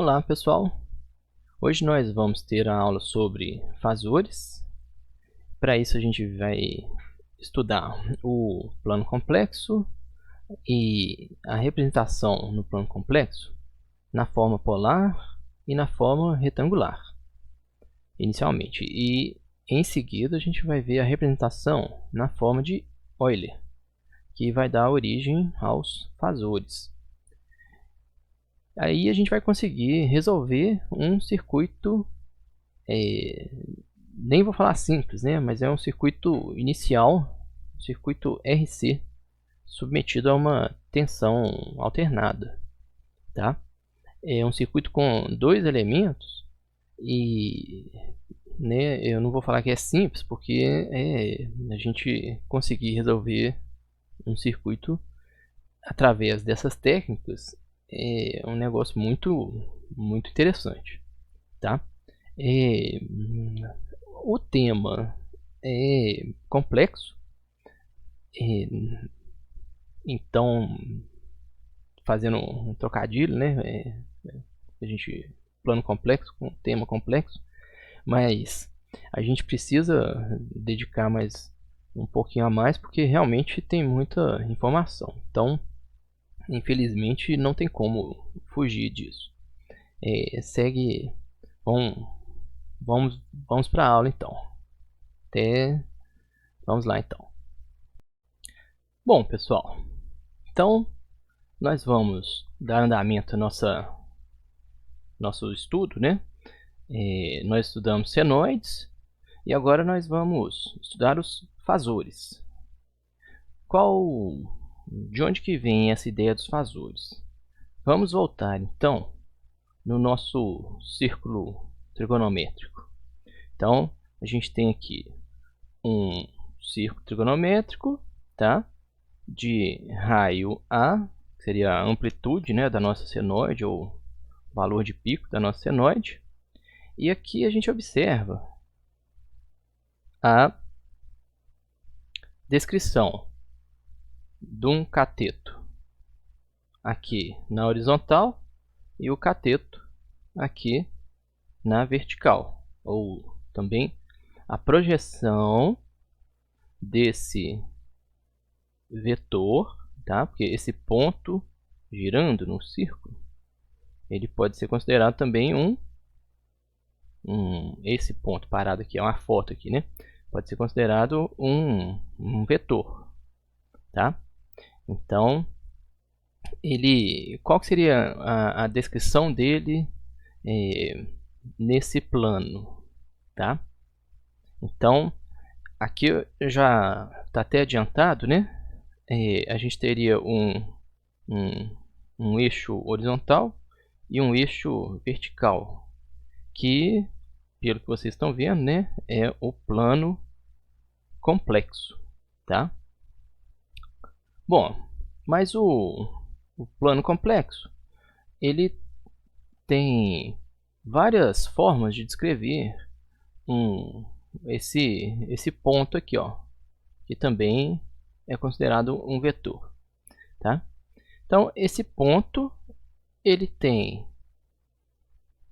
Olá pessoal, hoje nós vamos ter a aula sobre fasores. Para isso a gente vai estudar o plano complexo e a representação no plano complexo na forma polar e na forma retangular, inicialmente. E em seguida a gente vai ver a representação na forma de Euler, que vai dar origem aos fasores. Aí a gente vai conseguir resolver um circuito, nem vou falar simples, né? Mas é um circuito inicial, um circuito RC, submetido a uma tensão alternada. Tá? É um circuito com dois elementos e, né, eu não vou falar que é simples, porque a gente conseguir resolver um circuito através dessas técnicas é um negócio muito interessante, tá? O tema é complexo, então, fazendo um trocadilho, né? A gente plano complexo com tema complexo, mas a gente precisa dedicar mais um pouquinho a mais, porque realmente tem muita informação. Então, infelizmente, não tem como fugir disso. Segue. Vamos para a aula então. Vamos lá então. Bom, pessoal, então nós vamos dar andamento ao nosso estudo, né? Nós estudamos senoides e agora nós vamos estudar os fasores. De onde que vem essa ideia dos fasores? Vamos voltar então no nosso círculo trigonométrico. Então a gente tem aqui um círculo trigonométrico, tá? De raio A, que seria a amplitude, né, da nossa senoide, ou valor de pico da nossa senoide. E aqui a gente observa a descrição de um cateto aqui na horizontal e o cateto aqui na vertical, ou também a projeção desse vetor, tá? Porque esse ponto girando no círculo, ele pode ser considerado também esse ponto parado aqui, é uma foto aqui, né? Pode ser considerado um vetor, tá? Então, qual que seria a descrição dele nesse plano, tá? Então, aqui já está até adiantado, né? A gente teria um eixo horizontal e um eixo vertical, que, pelo que vocês estão vendo, né, é o plano complexo, tá? Bom, mas o plano complexo, ele tem várias formas de descrever esse ponto aqui, ó, que também é considerado um vetor, tá? Então, esse ponto, ele tem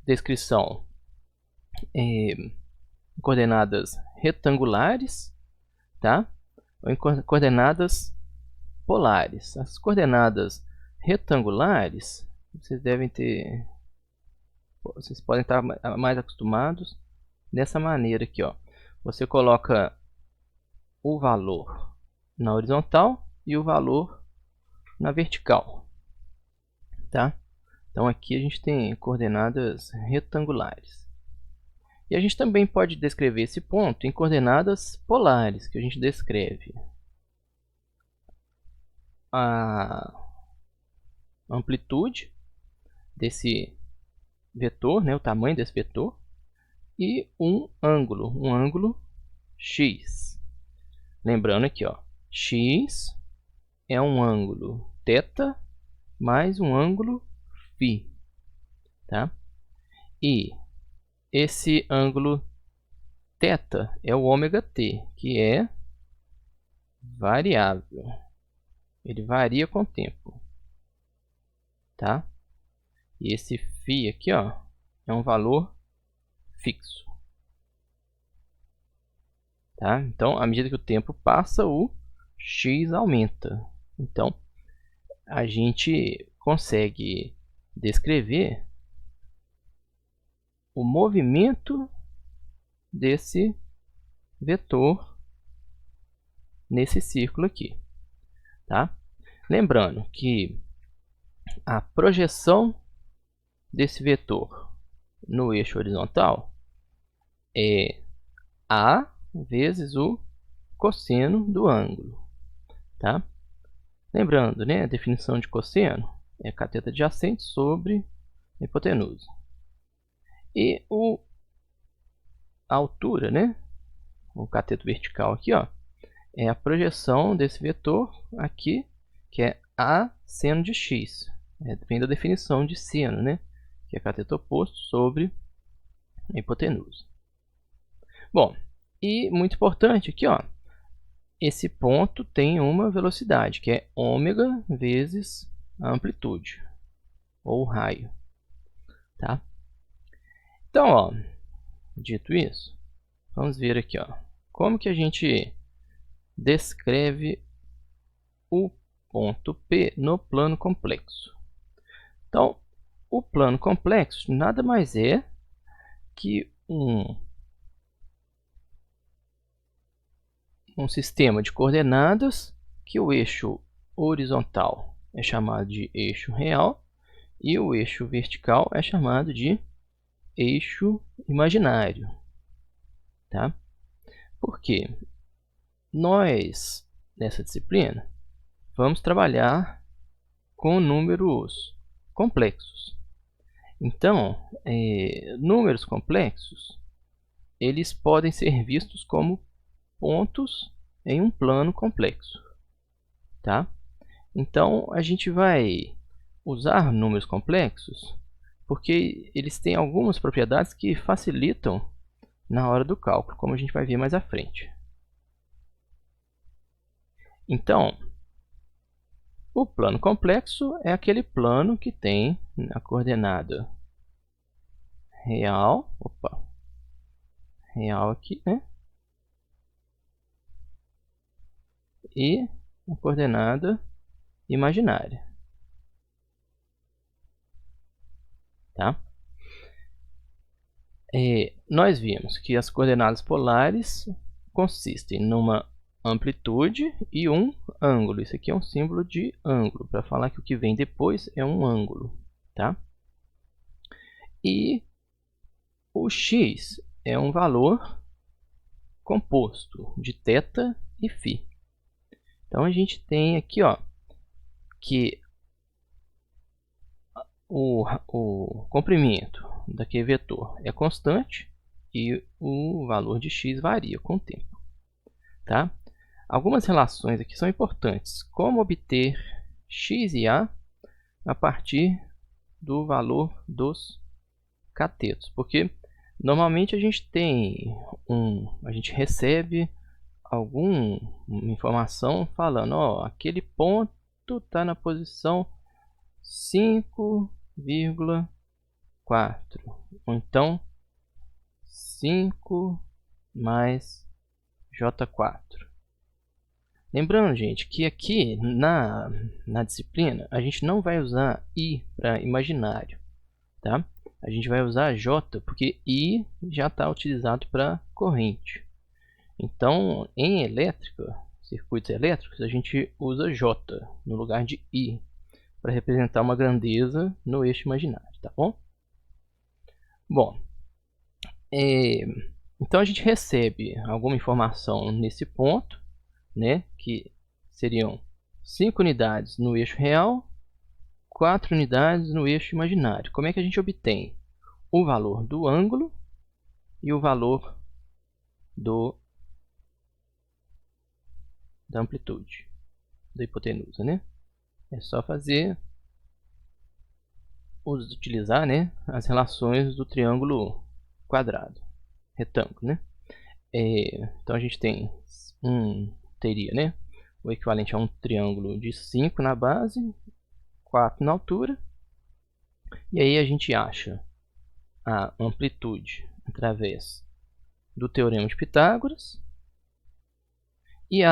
descrição em coordenadas retangulares, tá? Ou em coordenadas polares. As coordenadas retangulares, vocês podem estar mais acostumados dessa maneira aqui, ó. Você coloca o valor na horizontal e o valor na vertical, tá? Então aqui a gente tem coordenadas retangulares. E a gente também pode descrever esse ponto em coordenadas polares, que a gente descreve a amplitude desse vetor, né, o tamanho desse vetor, e um ângulo x. Lembrando aqui, ó, x é um ângulo θ mais um ângulo φ, tá? E esse ângulo θ é o ômega-t, que é variável. Ele varia com o tempo, tá? E esse φ φ aqui, ó, é um valor fixo. Tá? Então, à medida que o tempo passa, o x aumenta. Então, a gente consegue descrever o movimento desse vetor nesse círculo aqui. Tá? Lembrando que a projeção desse vetor no eixo horizontal é A vezes o cosseno do ângulo. Tá? Lembrando, né, a definição de cosseno é cateto adjacente sobre a hipotenusa. E a altura, né, o cateto vertical aqui, ó, é a projeção desse vetor aqui, que é A seno de x. Depende da definição de seno, né, que é cateto oposto sobre a hipotenusa. Bom, e muito importante aqui, ó, esse ponto tem uma velocidade, que é ômega vezes a amplitude, ou raio. Tá? Então, ó, dito isso, vamos ver aqui, ó, como que a gente descreve o ponto P no plano complexo. Então, o plano complexo nada mais é que um sistema de coordenadas que o eixo horizontal é chamado de eixo real e o eixo vertical é chamado de eixo imaginário. Tá? Por quê? Nós, nessa disciplina, vamos trabalhar com números complexos. Então, números complexos, eles podem ser vistos como pontos em um plano complexo. Tá? Então, a gente vai usar números complexos porque eles têm algumas propriedades que facilitam na hora do cálculo, como a gente vai ver mais à frente. Então, o plano complexo é aquele plano que tem a coordenada real, real aqui, né? E a coordenada imaginária. Tá? Nós vimos que as coordenadas polares consistem numa amplitude e um ângulo. Isso aqui é um símbolo de ângulo, para falar que o que vem depois é um ângulo. Tá? E o x é um valor composto de θ e φ. Então, a gente tem aqui, ó, que o comprimento daquele vetor é constante e o valor de x varia com o tempo. Tá? Algumas relações aqui são importantes. Como obter x e a partir do valor dos catetos. Porque normalmente a gente recebe alguma informação falando, ó, aquele ponto está na posição 5,4, ou então 5 mais J4. Lembrando, gente, que aqui na disciplina a gente não vai usar I para imaginário, tá? A gente vai usar J, porque I já está utilizado para corrente. Então, em elétrica, circuitos elétricos, a gente usa J no lugar de I, para representar uma grandeza no eixo imaginário, tá bom? Bom, então a gente recebe alguma informação nesse ponto, né, que seriam 5 unidades no eixo real, 4 unidades no eixo imaginário. Como é que a gente obtém o valor do ângulo e o valor da amplitude da hipotenusa, né? É só utilizar, né, as relações do triângulo quadrado, retângulo, né? Então a gente teria, né, o equivalente a um triângulo de 5 na base, 4 na altura E aí a gente acha a amplitude através do Teorema de Pitágoras e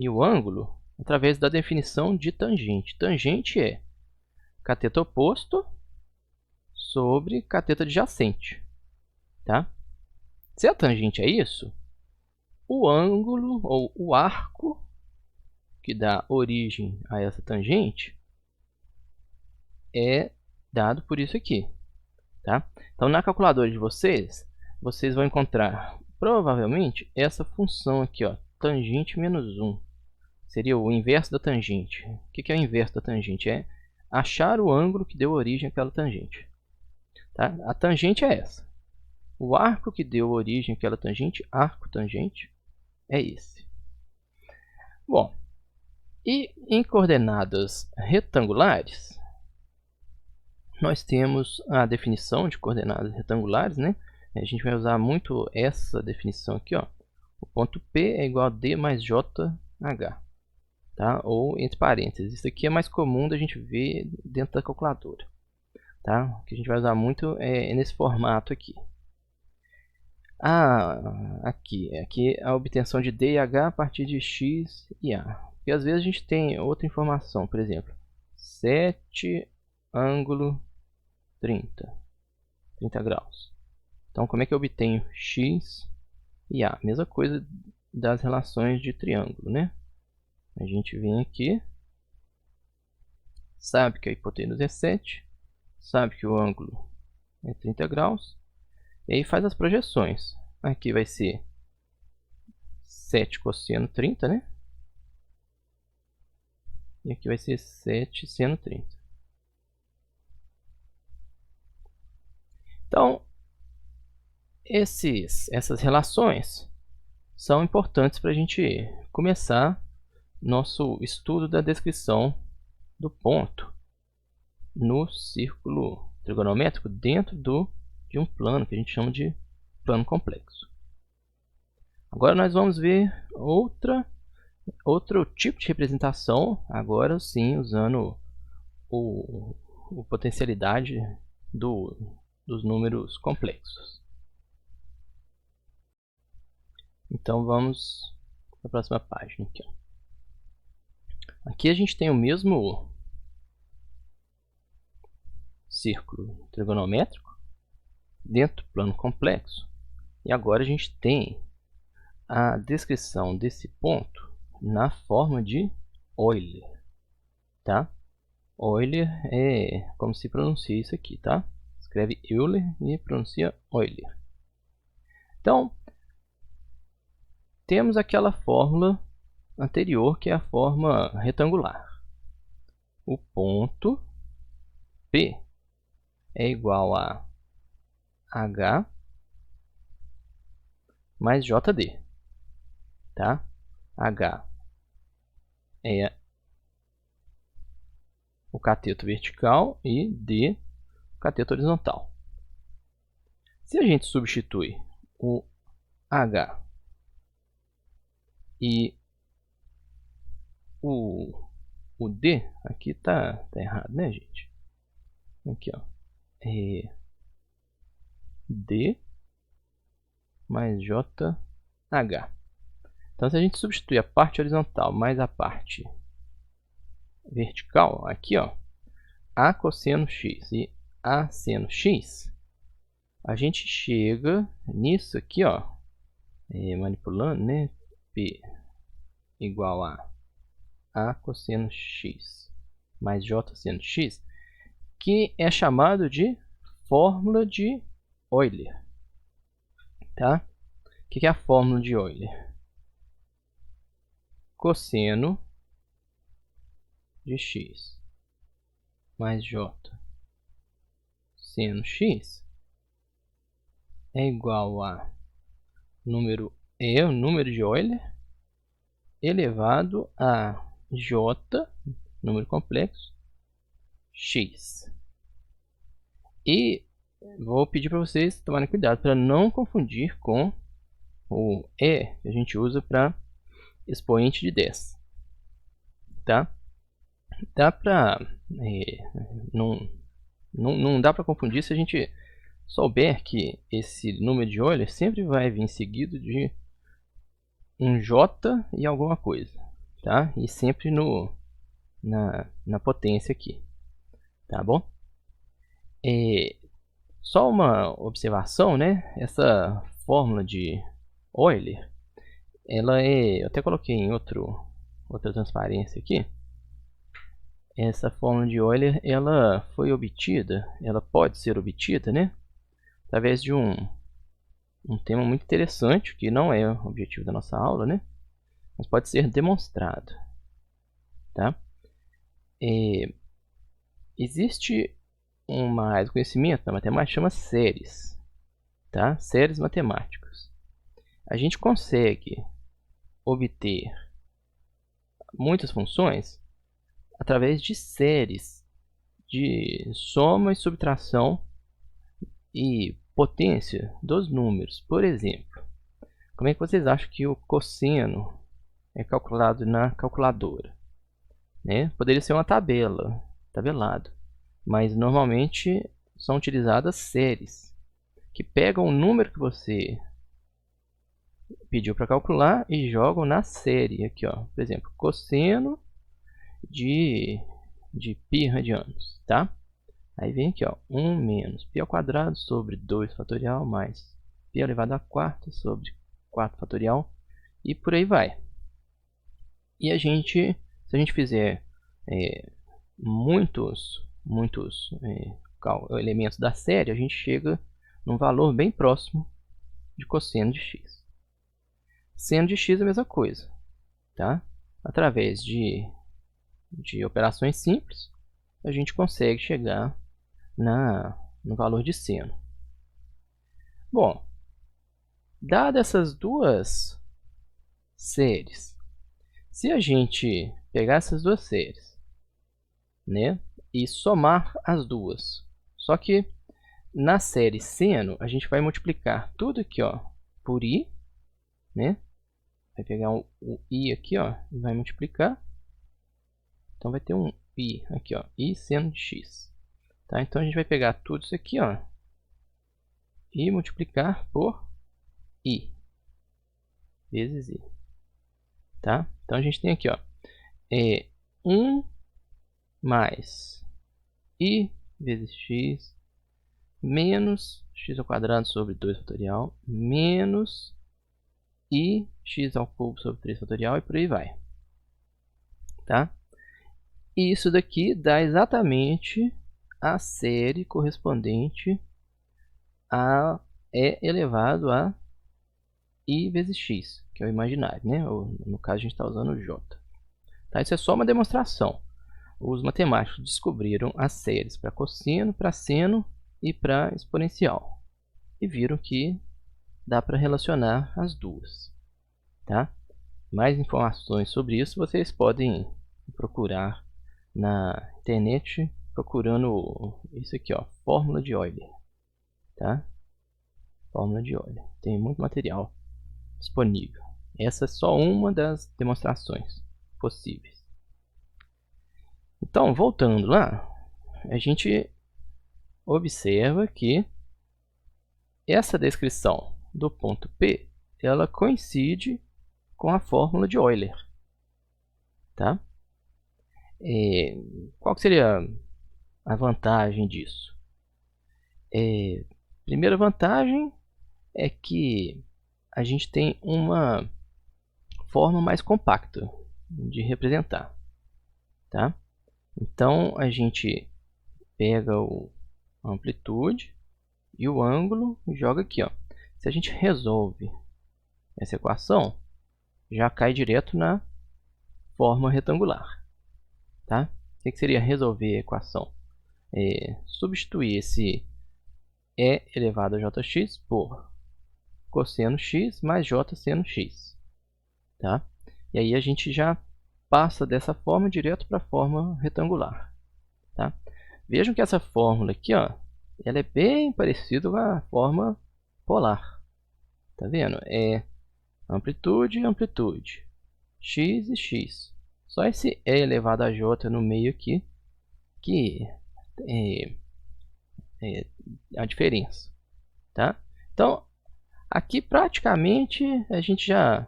o ângulo através da definição de tangente. Tangente é cateto oposto sobre cateto adjacente, tá? Se a tangente é isso, o ângulo ou o arco que dá origem a essa tangente é dado por isso aqui, tá? Então, na calculadora de vocês vão encontrar provavelmente essa função aqui, ó, tangente menos 1. Seria o inverso da tangente. O que é o inverso da tangente? É achar o ângulo que deu origem àquela tangente. Tá? A tangente é essa. O arco que deu origem àquela tangente, arco tangente, é esse. Bom, e em coordenadas retangulares, nós temos a definição de coordenadas retangulares, né? A gente vai usar muito essa definição aqui, ó. O ponto P é igual a D mais JH, tá? Ou entre parênteses. Isso aqui é mais comum da gente ver dentro da calculadora, tá? O que a gente vai usar muito é nesse formato aqui. Aqui a obtenção de D e H a partir de X e A. E às vezes a gente tem outra informação, por exemplo, 7 ângulo 30 graus. Então, como é que eu obtenho X e A? Mesma coisa das relações de triângulo, né? A gente vem aqui, sabe que a hipotenusa é 7, sabe que o ângulo é 30 graus, e aí faz as projeções. Aqui vai ser 7 cosseno 30, né? E aqui vai ser 7 seno 30. Então, essas relações são importantes para a gente começar nosso estudo da descrição do ponto no círculo trigonométrico dentro de um plano que a gente chama de plano complexo. Agora nós vamos ver outro tipo de representação, agora sim usando a potencialidade dos números complexos. Então vamos para a próxima página. Aqui a gente tem o mesmo círculo trigonométrico dentro do plano complexo. E agora a gente tem a descrição desse ponto na forma de Euler, tá? Euler é como se pronuncia isso aqui, tá? Escreve Euler e pronuncia Euler. Então, temos aquela fórmula anterior, que é a forma retangular. O ponto P é igual a H mais JD, tá? H é o cateto vertical e D o cateto horizontal. Se a gente substitui o H e o D, aqui tá errado, né, gente? Aqui, ó, é D mais JH. Então, se a gente substituir a parte horizontal mais a parte vertical, aqui, ó, A cosseno X e A seno X, a gente chega nisso aqui, ó, manipulando, né? P igual a cosseno X mais J seno X, que é chamado de fórmula de Euler, tá? O que é a fórmula de Euler? Cosseno de X mais J seno X é igual a número E, o número de Euler, elevado a J, número complexo, X. E vou pedir para vocês tomarem cuidado para não confundir com o E que a gente usa para expoente de 10, tá? dá para não dá para confundir se a gente souber que esse número de Euler sempre vai vir seguido de um J e alguma coisa, tá? E sempre na potência aqui, tá bom? Só uma observação, né? Essa fórmula de Euler, ela eu até coloquei em outra transparência aqui. Essa fórmula de Euler, ela foi obtida, ela pode ser obtida, né? Através de um tema muito interessante, que não é o objetivo da nossa aula, né? Mas pode ser demonstrado, tá? Existe uma área do conhecimento na matemática que chama séries, tá? Séries matemáticas. A gente consegue obter muitas funções através de séries de soma e subtração e potência dos números. Por exemplo, como é que vocês acham que o cosseno é calculado na calculadora? Né? Poderia ser uma tabelado, mas normalmente são utilizadas séries que pegam o número que você pediu para calcular e jogam na série aqui, ó. Por exemplo, cosseno de π radianos, tá? Aí vem aqui, ó, 1 menos π ao quadrado sobre 2 fatorial mais π elevado a quarta sobre 4 fatorial e por aí vai. E se a gente fizer muitos elementos da série, a gente chega num valor bem próximo de cosseno de x. Seno de x é a mesma coisa, tá? Através de operações simples, a gente consegue chegar no valor de seno. Bom, dadas essas duas séries, se a gente pegar essas duas séries, né, e somar as duas, só que na série seno a gente vai multiplicar tudo aqui, ó, por i, né? Vai pegar o i aqui, ó, e vai multiplicar. Então vai ter um i aqui, ó, i seno de x. Tá? Então a gente vai pegar tudo isso aqui, ó, e multiplicar por i vezes i. Tá? Então a gente tem aqui, ó, 1 mais i vezes x menos x ao quadrado sobre 2 fatorial menos i x ao cubo sobre 3 fatorial e por aí vai. Tá? E isso daqui dá exatamente a série correspondente a e elevado a i vezes x, que é o imaginário, né? Ou, no caso a gente está usando o j. Tá? Isso é só uma demonstração. Os matemáticos descobriram as séries para cosseno, para seno e para exponencial. E viram que dá para relacionar as duas. Tá? Mais informações sobre isso vocês podem procurar na internet, procurando isso aqui, ó, fórmula de Euler. Tá? Fórmula de Euler. Tem muito material disponível. Essa é só uma das demonstrações possíveis. Então, voltando lá, a gente observa que essa descrição do ponto P, ela coincide com a fórmula de Euler. Tá? Qual que seria a vantagem disso? Primeira vantagem é que a gente tem uma forma mais compacta de representar. Tá? Então, a gente pega a amplitude e o ângulo e joga aqui, ó. Se a gente resolve essa equação, já cai direto na forma retangular. Tá? O que seria resolver a equação? Substituir esse e elevado a jx por cosseno x mais j seno x. Tá? E aí a gente já passa dessa forma direto para a forma retangular. Tá? Vejam que essa fórmula aqui, ó, ela é bem parecida com a forma polar. Tá vendo? É amplitude, amplitude, x e x. Só esse E elevado a J no meio aqui que é a diferença, tá? Então, aqui praticamente a gente já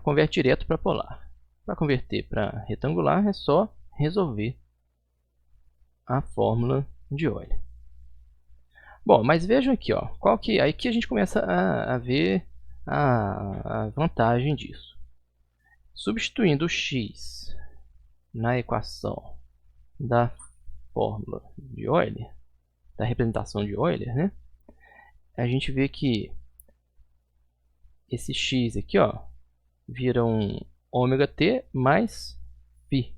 converte direto para polar. Para converter para retangular é só resolver a fórmula de Euler. Bom, mas vejam aqui, ó, aqui a gente começa a ver a vantagem disso. Substituindo o x na equação da fórmula de Euler, da representação de Euler, né? A gente vê que esse x aqui, ó, vira um ômega t mais φ,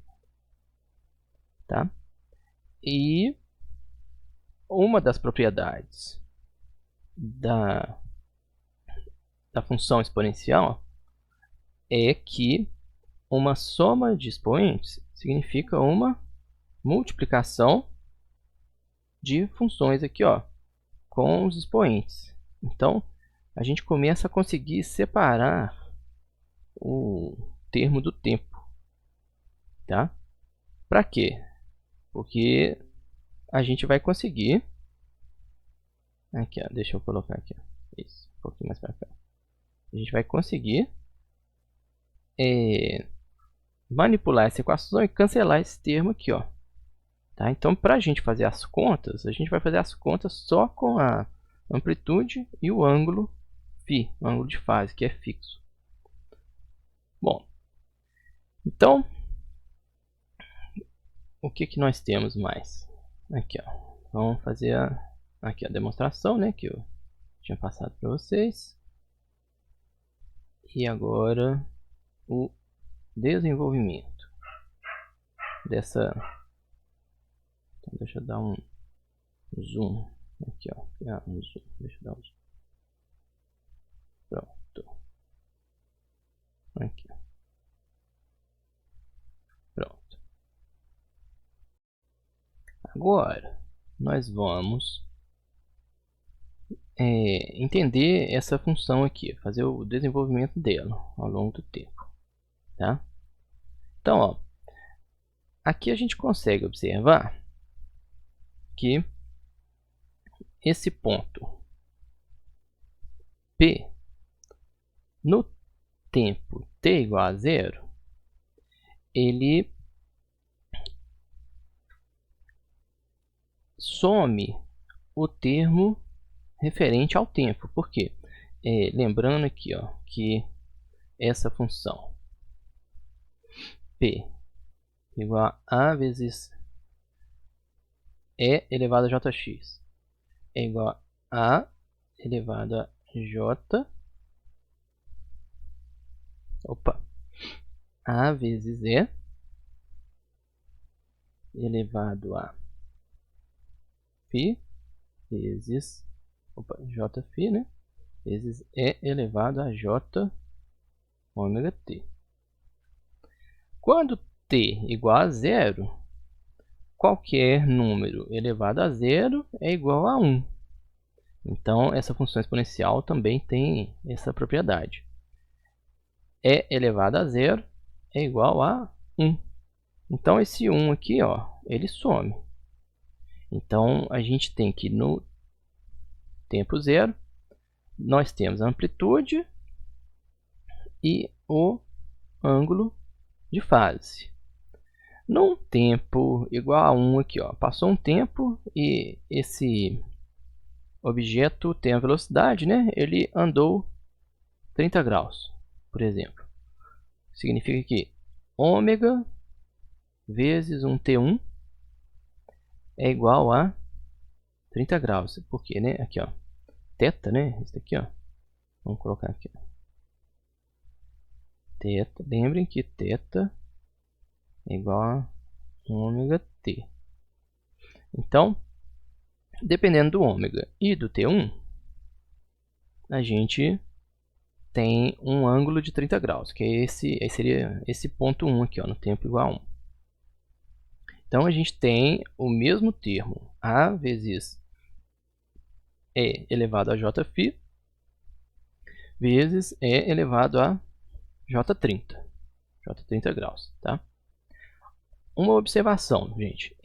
tá? E uma das propriedades da função exponencial é que uma soma de expoentes significa uma multiplicação de funções aqui, ó, com os expoentes. Então, a gente começa a conseguir separar o termo do tempo, tá? Para quê? Porque a gente vai conseguir aqui, ó, deixa eu colocar aqui, ó, isso, um pouquinho mais para cá. A gente vai conseguir manipular essa equação e cancelar esse termo aqui, ó. Tá? Então, para a gente fazer as contas, a gente vai fazer as contas só com a amplitude e o ângulo φ, o ângulo de fase, que é fixo. Bom, então, o que nós temos mais? Aqui, ó, vamos fazer aqui a demonstração, né, que eu tinha passado para vocês. E agora o desenvolvimento dessa. Então, deixa eu dar um zoom aqui, ó. Um zoom. Deixa eu dar um zoom. Pronto. Aqui. Pronto. Agora nós vamos entender essa função aqui, fazer o desenvolvimento dela ao longo do tempo, tá? Então, ó, aqui a gente consegue observar que esse ponto P no tempo t igual a 0, ele some o termo referente ao tempo. Por quê? Lembrando aqui, ó, que essa função P igual a vezes E elevado a jx é igual a elevado a j, a vezes E elevado a φ vezes jφ, né? Vezes E elevado a j ômega t. Quando t igual a 0, qualquer número elevado a 0 é igual a 1. Então, essa função exponencial também tem essa propriedade. E elevado a 0 é igual a 1. Então, esse 1 aqui, ó, ele some. Então, a gente tem que no tempo 0, nós temos a amplitude e o ângulo de fase. Num tempo igual a 1 aqui, ó, passou um tempo e esse objeto tem a velocidade, né? Ele andou 30 graus, por exemplo. Significa que ômega vezes um T1 é igual a 30 graus. Por quê, né? Aqui, ó, θ, né? Isso aqui, ó. Vamos colocar aqui, ó. θ. Lembrem que θ é igual a ômega t. Então, dependendo do ômega e do T1, a gente tem um ângulo de 30 graus, que é seria esse ponto 1 aqui, ó, no tempo igual a 1. Então, a gente tem o mesmo termo, a vezes E elevado a jφ, vezes E elevado a J30 graus, tá? uma observação, gente.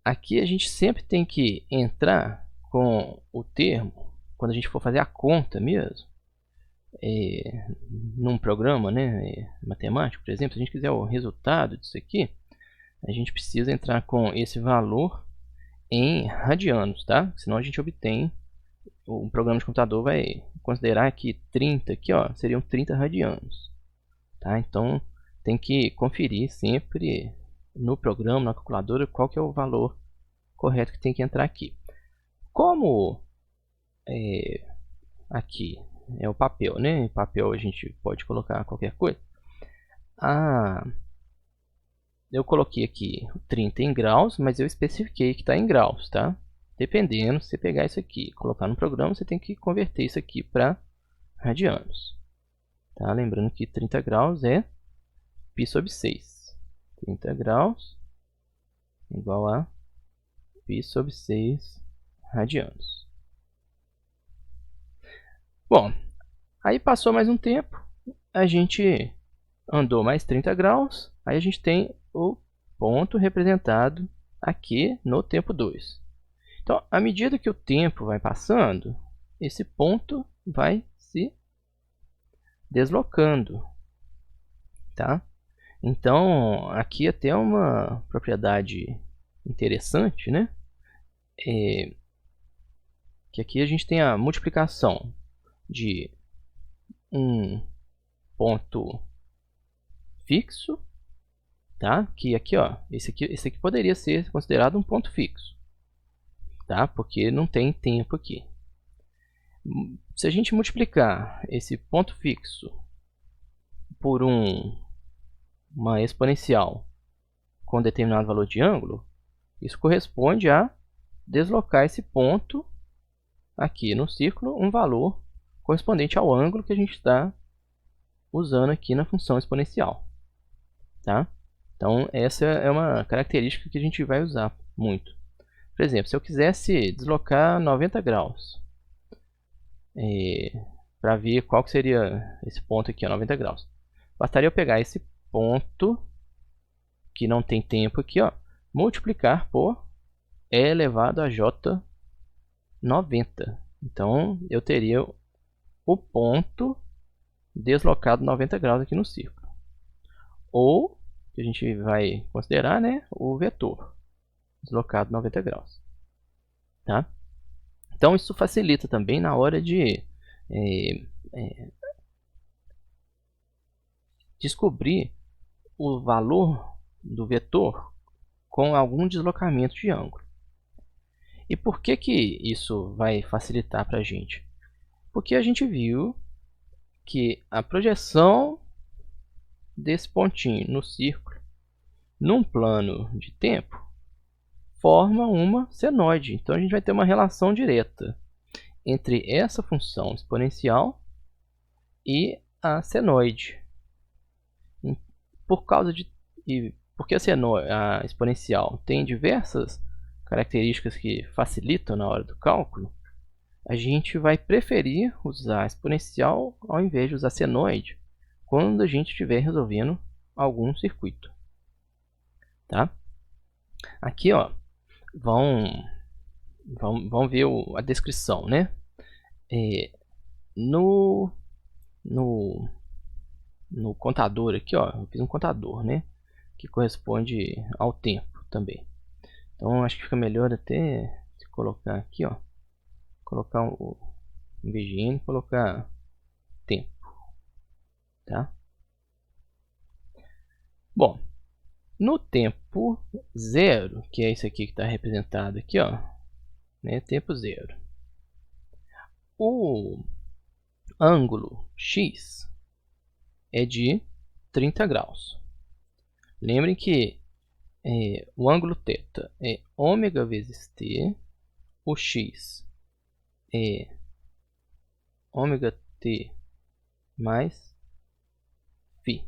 Aqui a gente sempre tem que entrar com o termo, quando a gente for fazer a conta mesmo, num programa, né, matemático, por exemplo, se a gente quiser o resultado disso aqui, a gente precisa entrar com esse valor em radianos, tá? Senão a gente obtém, o programa de computador vai considerar que 30 aqui, ó, seriam 30 radianos, tá? Então tem que conferir sempre no programa, na calculadora, qual que é o valor correto que tem que entrar aqui. Como aqui é o papel, né? Em papel a gente pode colocar qualquer coisa. Eu coloquei aqui 30 em graus, mas eu especifiquei que está em graus, tá? Dependendo, se você pegar isso aqui e colocar no programa, você tem que converter isso aqui para radianos. Tá? Lembrando que 30 graus é π sobre 6. 30 graus igual a π sobre 6 radianos. Bom, aí passou mais um tempo, a gente andou mais 30 graus, aí a gente tem o ponto representado aqui no tempo 2. Então, à medida que o tempo vai passando, esse ponto vai se deslocando, tá? Então, aqui até uma propriedade interessante, né? Que aqui a gente tem a multiplicação de um ponto fixo, tá? Que aqui, ó, esse aqui poderia ser considerado um ponto fixo, tá? Porque não tem tempo aqui. Se a gente multiplicar esse ponto fixo por uma exponencial com determinado valor de ângulo, isso corresponde a deslocar esse ponto aqui no círculo um valor correspondente ao ângulo que a gente está usando aqui na função exponencial, tá? Então essa é uma característica que a gente vai usar muito. Por exemplo, se eu quisesse deslocar 90 graus, para ver qual que seria esse ponto aqui, 90 graus, bastaria eu pegar esse ponto, que não tem tempo aqui, ó, multiplicar por e elevado a j 90. Então eu teria o ponto deslocado 90 graus aqui no círculo. Ou, que a gente vai considerar, né, o vetor deslocado 90 graus. Tá? Então isso facilita também na hora de descobrir o valor do vetor com algum deslocamento de ângulo. E por que que isso vai facilitar para a gente? Porque a gente viu que a projeção desse pontinho no círculo, num plano de tempo, forma uma senoide. Então a gente vai ter uma relação direta entre essa função exponencial e a senoide. Porque a exponencial tem diversas características que facilitam na hora do cálculo, a gente vai preferir usar a exponencial ao invés de usar senoide quando a gente estiver resolvendo algum circuito. Tá? Aqui, ó, vão ver a descrição, né? No contador aqui, ó, eu fiz um contador, né? Que corresponde ao tempo também. Então acho que fica melhor até se colocar aqui, ó, colocar em vez de n, colocar tempo, tá? Bom, no tempo zero, que é esse aqui que está representado aqui, ó, né, tempo zero, o ângulo x é de 30 graus. Lembrem que o ângulo θ é ômega vezes t, o x é ômega t mais φ,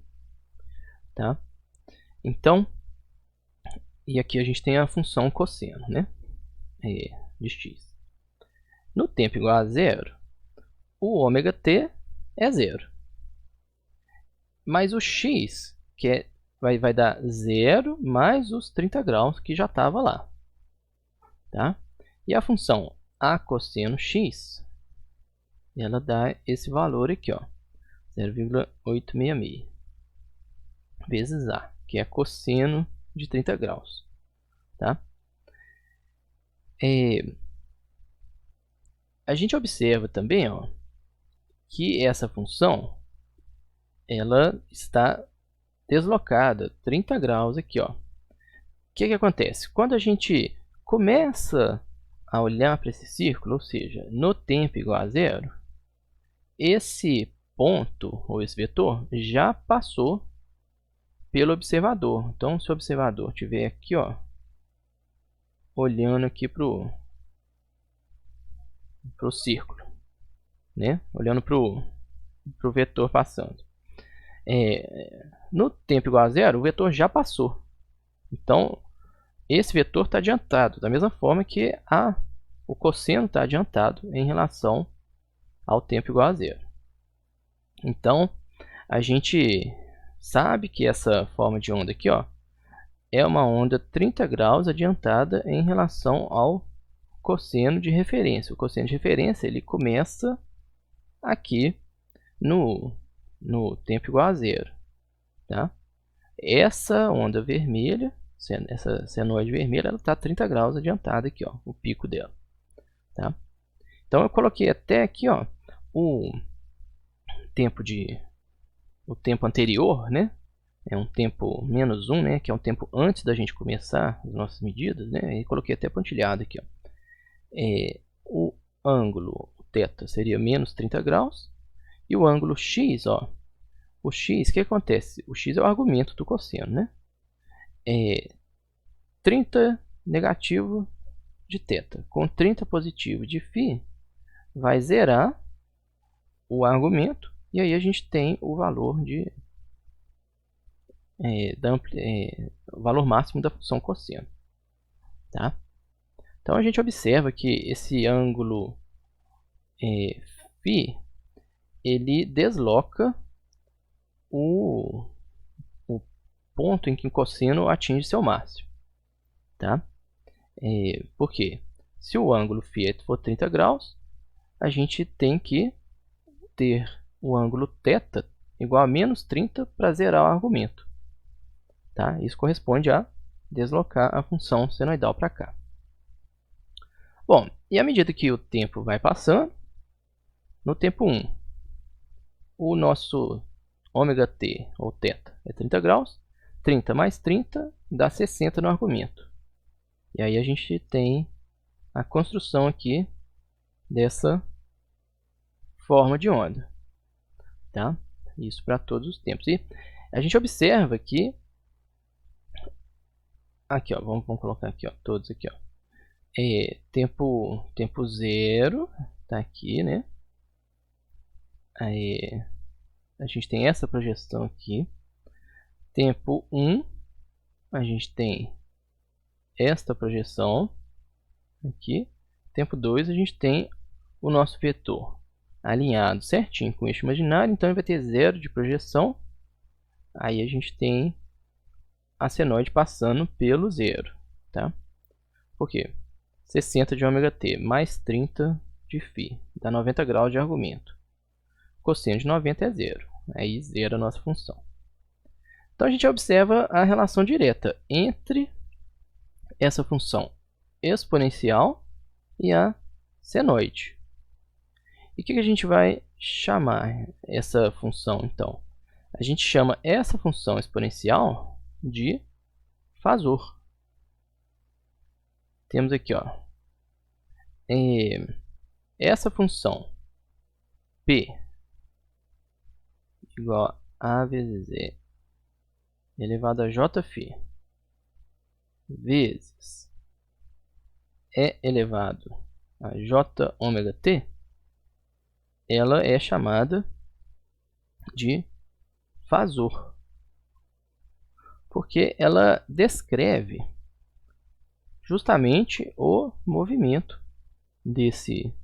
tá? Então, e aqui a gente tem a função cosseno, né? De x. No tempo igual a zero, o ômega t é zero. Mas o x, que é vai dar 0 mais os 30 graus que já estava lá. Tá? E a função a cosseno x, ela dá esse valor aqui, ó, 0,866 vezes a, que é cosseno de 30 graus. Tá? A gente observa também, ó, que essa função ela está deslocada 30 graus aqui, ó. O que acontece? Quando a gente começa a olhar para esse círculo, ou seja, no tempo igual a zero, esse ponto, ou esse vetor, já passou pelo observador. Então, se o observador estiver aqui, ó, olhando aqui para o círculo, né? Olhando para o vetor passando. No tempo igual a zero, o vetor já passou. Então, esse vetor está adiantado, da mesma forma que o cosseno está adiantado em relação ao tempo igual a zero. Então, a gente sabe que essa forma de onda aqui, ó, é uma onda 30 graus adiantada em relação ao cosseno de referência. O cosseno de referência ele começa aqui no tempo igual a zero. Tá? Essa onda vermelha, essa senoide vermelha, ela está 30 graus adiantada aqui, ó, o pico dela. Tá? Então eu coloquei até aqui, ó, o tempo anterior, né? É um tempo menos 1, né? Que é um tempo antes da gente começar as nossas medidas, né? E coloquei até pontilhado aqui, ó. O ângulo θ seria menos 30 graus e o ângulo x, ó, o x, o que acontece? O x é o argumento do cosseno, né? 30 negativo de θ com 30 positivo de φ vai zerar o argumento e aí a gente tem o valor o valor máximo da função cosseno. Tá? Então a gente observa que esse ângulo φ ele desloca o ponto em que o cosseno atinge seu máximo. Tá? Por quê? Se o ângulo φ for 30 graus, a gente tem que ter o ângulo θ igual a menos 30 para zerar o argumento. Tá? Isso corresponde a deslocar a função senoidal para cá. Bom, e à medida que o tempo vai passando, no tempo 1, o nosso ômega-t, ou θ, é 30 graus. 30 mais 30 dá 60 no argumento. E aí a gente tem a construção aqui dessa forma de onda. Tá? Isso para todos os tempos. E a gente observa que aqui, ó, vamos colocar aqui, ó, todos aqui, ó. Tempo 0 tá aqui, né? Aí a gente tem essa projeção aqui. Tempo 1, a gente tem esta projeção aqui. Tempo 2, a gente tem o nosso vetor alinhado certinho com o eixo imaginário, então ele vai ter 0 de projeção. Aí a gente tem a senoide passando pelo 0, tá? Por quê? 60 de ômega-t mais 30 de φ dá 90 graus de argumento. Cosseno de 90 é 0, aí zera a nossa função. Então a gente observa a relação direta entre essa função exponencial e a senoide. E o que a gente vai chamar essa função, então? A gente chama essa função exponencial de fasor. Temos aqui, ó, essa função P igual a vezes E elevado a jφ vezes E elevado a j ômega t, ela é chamada de fasor, porque ela descreve justamente o movimento desse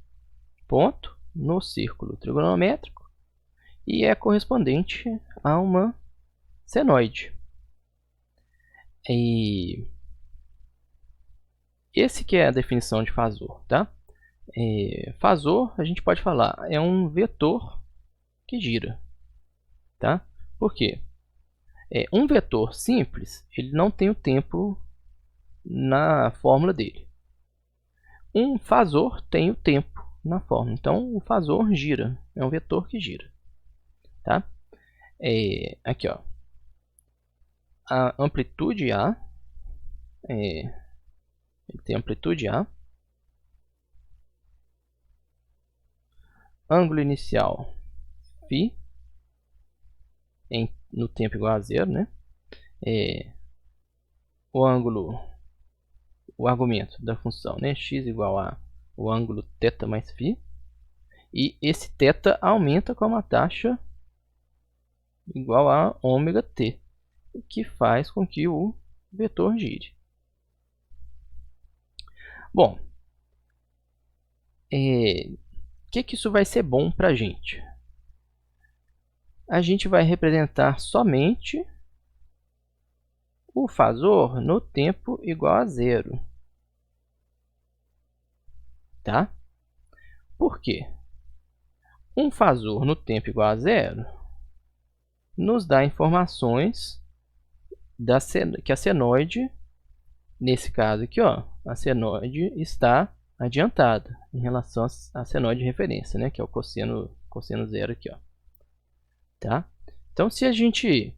ponto no círculo trigonométrico e é correspondente a uma senoide. E esse que é a definição de fasor, tá? Fasor, a gente pode falar, é um vetor que gira, tá? Por quê? Um vetor simples, ele não tem o tempo na fórmula dele. Um fasor tem o tempo na fórmula. Então, o fasor gira. É um vetor que gira. Tá? Aqui, ó. A amplitude A. Ele tem amplitude A. Ângulo inicial φ. No tempo igual a zero, né? O argumento da função, né? X igual a o ângulo θ mais φ. E esse θ aumenta com uma taxa igual a ômega-t, o que faz com que o vetor gire. Bom, que isso vai ser bom para a gente? A gente vai representar somente o fasor no tempo igual a zero. Tá? Por quê? Um fasor no tempo igual a zero nos dá informações que a senoide, nesse caso aqui, ó, a senoide está adiantada em relação à senoide de referência, né, que é o cosseno zero aqui, ó. Tá? Então, se a gente...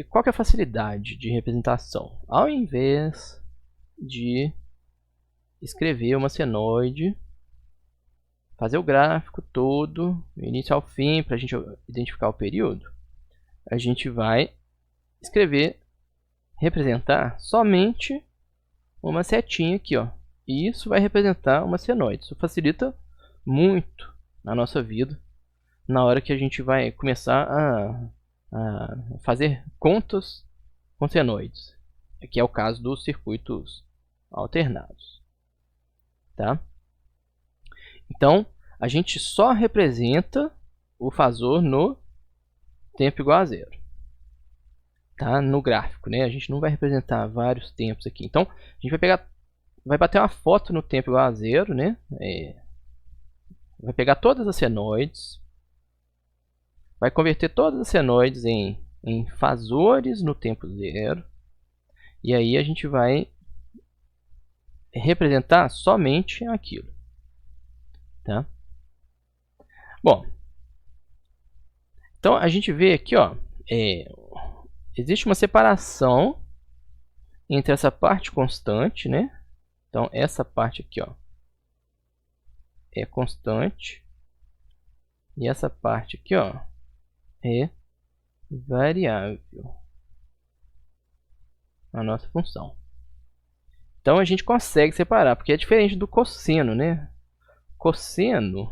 Qual que é a facilidade de representação? Ao invés de escrever uma senoide, fazer o gráfico todo, do início ao fim, para a gente identificar o período, a gente vai representar somente uma setinha aqui, ó. E isso vai representar uma senoide. Isso facilita muito a nossa vida na hora que a gente vai começar a fazer contas com senoides, que é o caso dos circuitos alternados. Tá? Então, a gente só representa o fasor no tempo igual a zero. Tá? No gráfico, né? A gente não vai representar vários tempos aqui. Então, a gente vai bater uma foto no tempo igual a zero, né? Vai pegar todas as senoides, vai converter todas as senoides em fasores no tempo zero, e aí a gente vai representar somente aquilo. Tá? Bom, então a gente vê aqui, ó, existe uma separação entre essa parte constante, né? Então essa parte aqui, ó, é constante, e essa parte aqui, ó, é variável, a nossa função. Então a gente consegue separar, porque é diferente do cosseno, né? Cosseno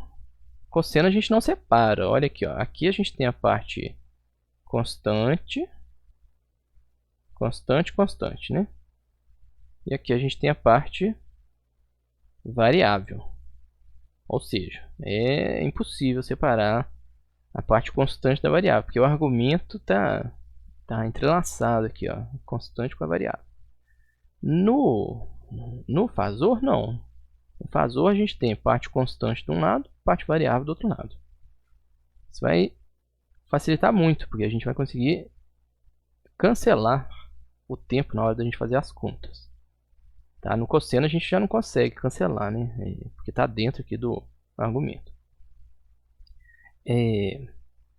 a gente não separa. Olha aqui, ó. Aqui a gente tem a parte constante, constante, né? E aqui a gente tem a parte variável. Ou seja, é impossível separar a parte constante da variável, porque o argumento está entrelaçado aqui, ó, constante com a variável. No fasor, não. No fasor a gente tem parte constante de um lado, parte variável do outro lado. Isso vai facilitar muito, porque a gente vai conseguir cancelar o tempo na hora da gente fazer as contas. Tá? No cosseno a gente já não consegue cancelar, né? Porque está dentro aqui do argumento.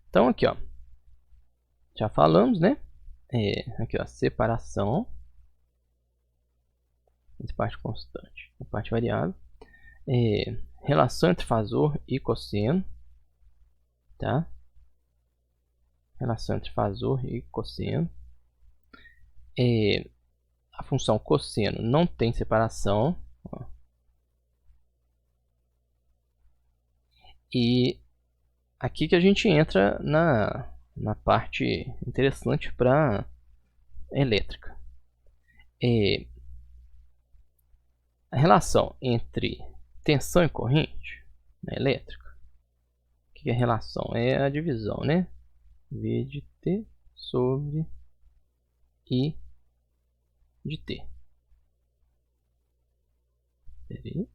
Então aqui, ó, já falamos, né? Aqui, ó, separação entre parte constante e parte variável. Relação entre fasor e cosseno, tá? Relação entre fasor e cosseno. A função cosseno não tem separação, ó. E aqui que a gente entra na parte interessante para elétrica. A relação entre tensão e corrente na elétrica. O que é a relação? É a divisão, né? V de T sobre I de T. Peraí.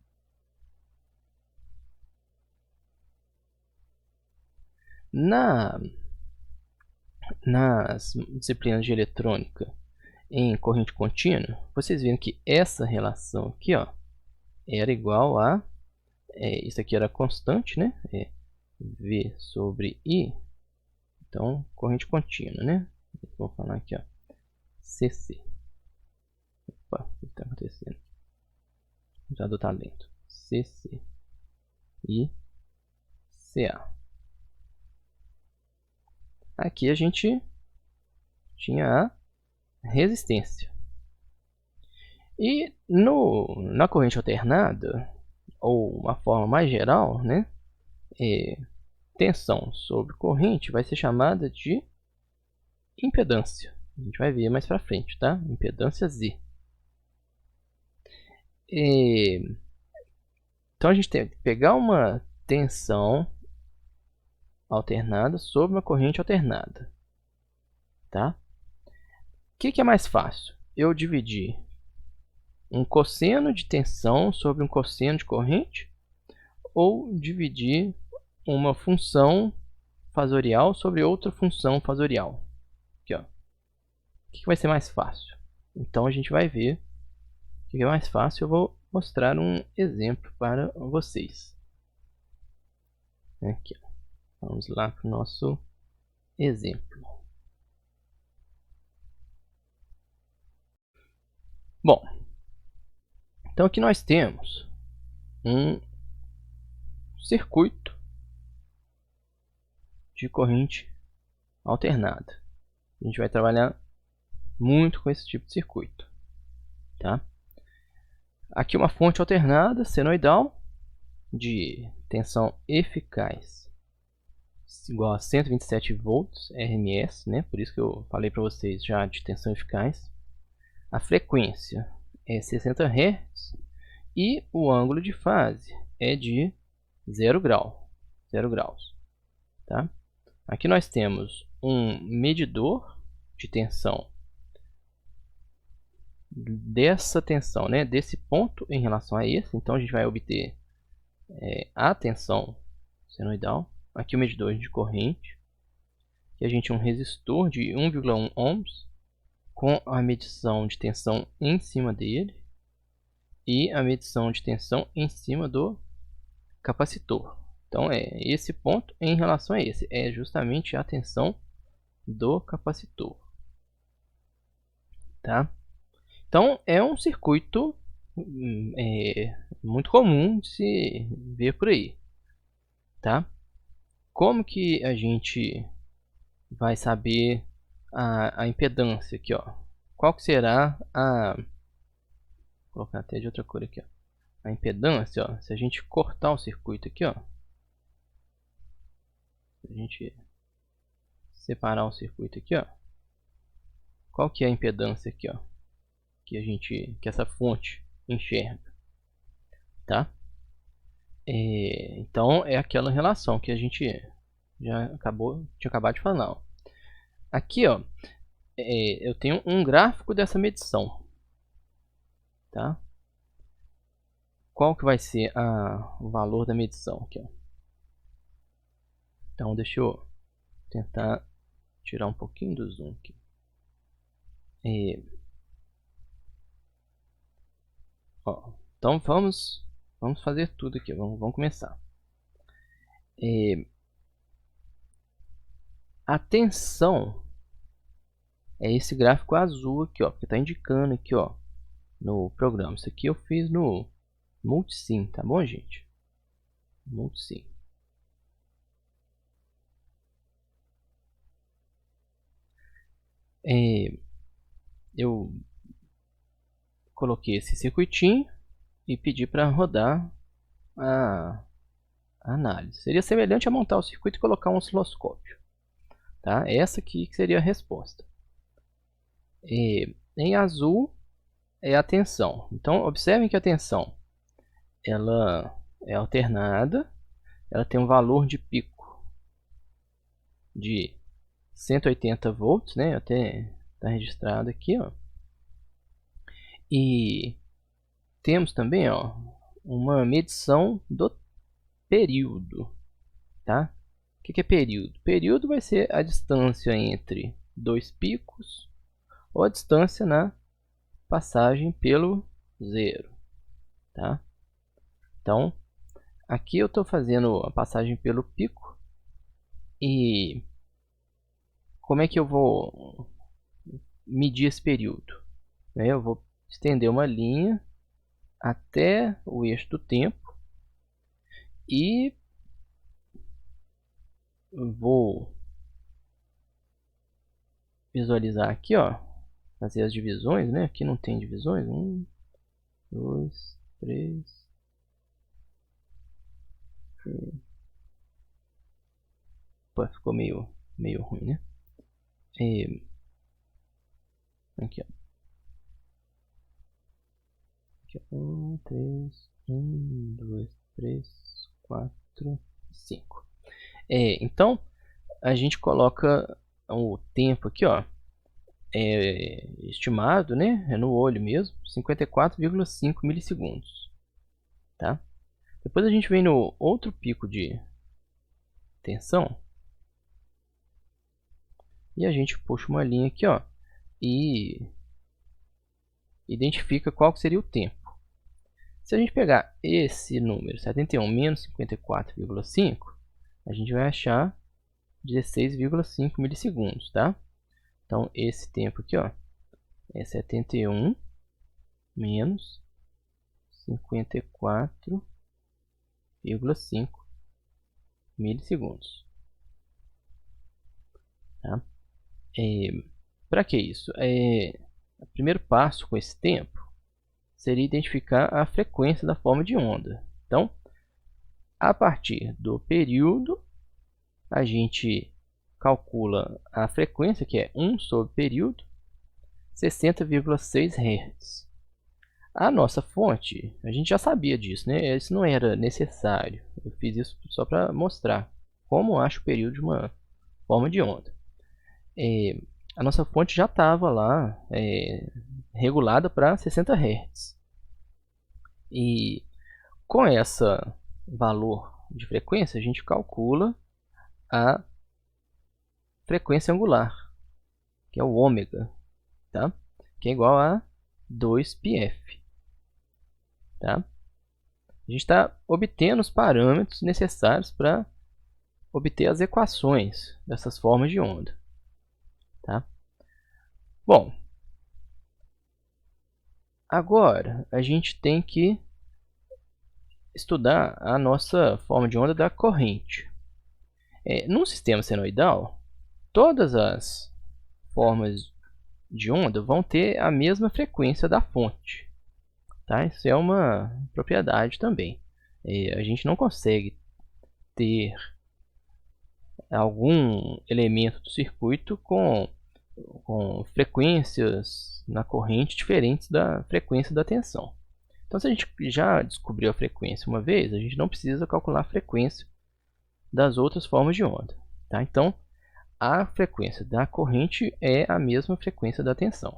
Nas disciplinas de eletrônica em corrente contínua, vocês viram que essa relação aqui, ó, era igual a... isso aqui era constante, né? V sobre I. Então, corrente contínua, né? Vou falar aqui, ó, CC. Opa, o que está acontecendo? Já do talento. CC e CA. Aqui a gente tinha a resistência. E na corrente alternada, ou uma forma mais geral, né, tensão sobre corrente vai ser chamada de impedância. A gente vai ver mais para frente, tá? Impedância Z. Então a gente tem que pegar uma tensão alternada sobre uma corrente alternada, tá? O que é mais fácil? Eu dividir um cosseno de tensão sobre um cosseno de corrente, ou dividir uma função fasorial sobre outra função fasorial. Aqui, ó. O que vai ser mais fácil? Então a gente vai ver o que é mais fácil. Eu vou mostrar um exemplo para vocês. Aqui, ó. Vamos lá para o nosso exemplo. Bom, então aqui nós temos um circuito de corrente alternada. A gente vai trabalhar muito com esse tipo de circuito, tá? Aqui uma fonte alternada senoidal de tensão eficaz igual a 127 volts RMS, né? Por isso que eu falei para vocês já de tensão eficaz. A frequência é 60 Hz e o ângulo de fase é de 0 graus, tá? Aqui nós temos um medidor de tensão dessa tensão, né, desse ponto em relação a esse. Então a gente vai obter a tensão senoidal. Aqui o medidor de corrente, que a gente tem um resistor de 1,1 ohms com a medição de tensão em cima dele e a medição de tensão em cima do capacitor. Então esse ponto em relação a esse é justamente a tensão do capacitor, tá? Então é um circuito muito comum de se ver por aí, tá? Como que a gente vai saber a impedância aqui, ó? Qual que será a... Vou colocar até de outra cor aqui, ó. A impedância, ó, se a gente cortar o circuito aqui, ó. Se a gente separar o circuito aqui, ó. Qual que é a impedância aqui, ó? Que essa fonte enxerga, tá? Então é aquela relação que a gente já tinha acabado de falar, ó. Aqui, ó, eu tenho um gráfico dessa medição, tá? Qual que vai ser o valor da medição aqui, ó? Então deixa eu tentar tirar um pouquinho do zoom aqui. Ó, então vamos fazer tudo aqui. Vamos começar. A tensão é esse gráfico azul aqui, ó, que está indicando aqui, ó, no programa. Isso aqui eu fiz no Multisim, tá bom, gente? Multisim. Eu coloquei esse circuitinho e pedi para rodar a análise. Seria semelhante a montar o circuito e colocar um osciloscópio, tá? Essa aqui seria a resposta. Em azul é a tensão. Então observem que a tensão ela é alternada, ela tem um valor de pico de 180 volts, né? Até está registrado aqui, ó. E temos também, ó, uma medição do período, tá? O que é período? Período vai ser a distância entre dois picos ou a distância na passagem pelo zero, tá? Então, aqui eu estou fazendo a passagem pelo pico e como é que eu vou medir esse período? Eu vou estender uma linha até o eixo do tempo e vou visualizar aqui, ó, fazer as divisões, né? Aqui não tem divisões. 1, 2, 3. Pô, ficou meio ruim, né? Aqui, ó. Aqui, 1, 3, 1, 2, 3, 4, 5. Então, a gente coloca o tempo aqui, ó, estimado, né? É no olho mesmo, 54,5 milissegundos, tá? Depois a gente vem no outro pico de tensão e a gente puxa uma linha aqui, ó, e identifica qual seria o tempo. Se a gente pegar esse número, 71 menos 54,5, a gente vai achar 16,5 milissegundos, tá? Então, esse tempo aqui, ó, é 71 menos 54,5 milissegundos. Tá? Para que isso? O primeiro passo com esse tempo seria identificar a frequência da forma de onda. Então, a partir do período, a gente calcula a frequência, que é 1 sobre período, 60,6 Hz. A nossa fonte, a gente já sabia disso, né? Isso não era necessário. Eu fiz isso só para mostrar como acho o período de uma forma de onda. A nossa fonte já estava lá regulada para 60 Hz. E com esse valor de frequência, a gente calcula a frequência angular, que é o ômega, tá? Que é igual a 2πf. Tá? A gente está obtendo os parâmetros necessários para obter as equações dessas formas de onda. Tá? Bom, agora a gente tem que estudar a nossa forma de onda da corrente. Num sistema senoidal, todas as formas de onda vão ter a mesma frequência da fonte. Tá? Isso é uma propriedade também. A gente não consegue ter algum elemento do circuito com frequências na corrente diferentes da frequência da tensão. Então, se a gente já descobriu a frequência uma vez, a gente não precisa calcular a frequência das outras formas de onda. Tá? Então, a frequência da corrente é a mesma frequência da tensão.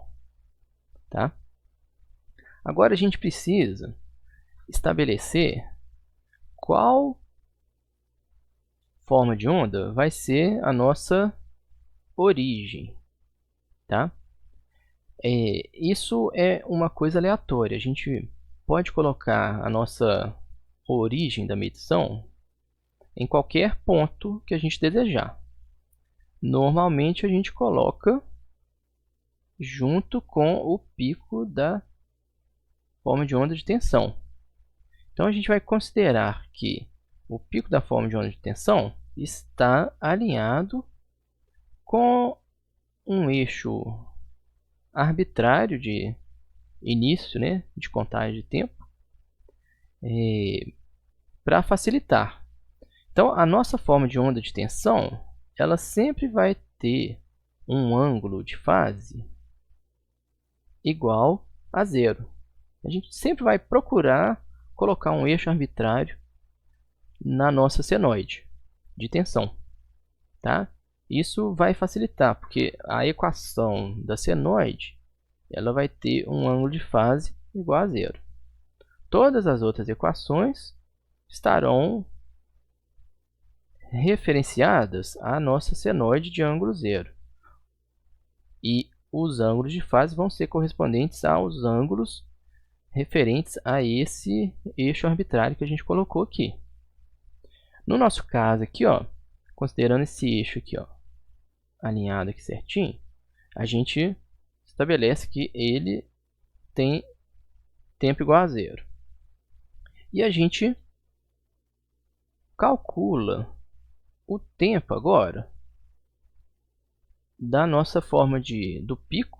Tá? Agora a gente precisa estabelecer qual forma de onda vai ser a nossa origem. Tá? Isso é uma coisa aleatória. A gente pode colocar a nossa origem da medição em qualquer ponto que a gente desejar. Normalmente a gente coloca junto com o pico da forma de onda de tensão. Então a gente vai considerar que o pico da forma de onda de tensão está alinhado com um eixo arbitrário de início, né, de contagem de tempo, para facilitar. Então a nossa forma de onda de tensão, ela sempre vai ter um ângulo de fase igual a zero. A gente sempre vai procurar colocar um eixo arbitrário na nossa senoide de tensão. Tá? Isso vai facilitar, porque a equação da senoide ela vai ter um ângulo de fase igual a zero. Todas as outras equações estarão referenciadas à nossa senoide de ângulo zero. E os ângulos de fase vão ser correspondentes aos ângulos referentes a esse eixo arbitrário que a gente colocou aqui. No nosso caso aqui, ó, considerando esse eixo aqui, ó, alinhado aqui certinho, a gente estabelece que ele tem tempo igual a zero. E a gente calcula o tempo agora da nossa forma do pico,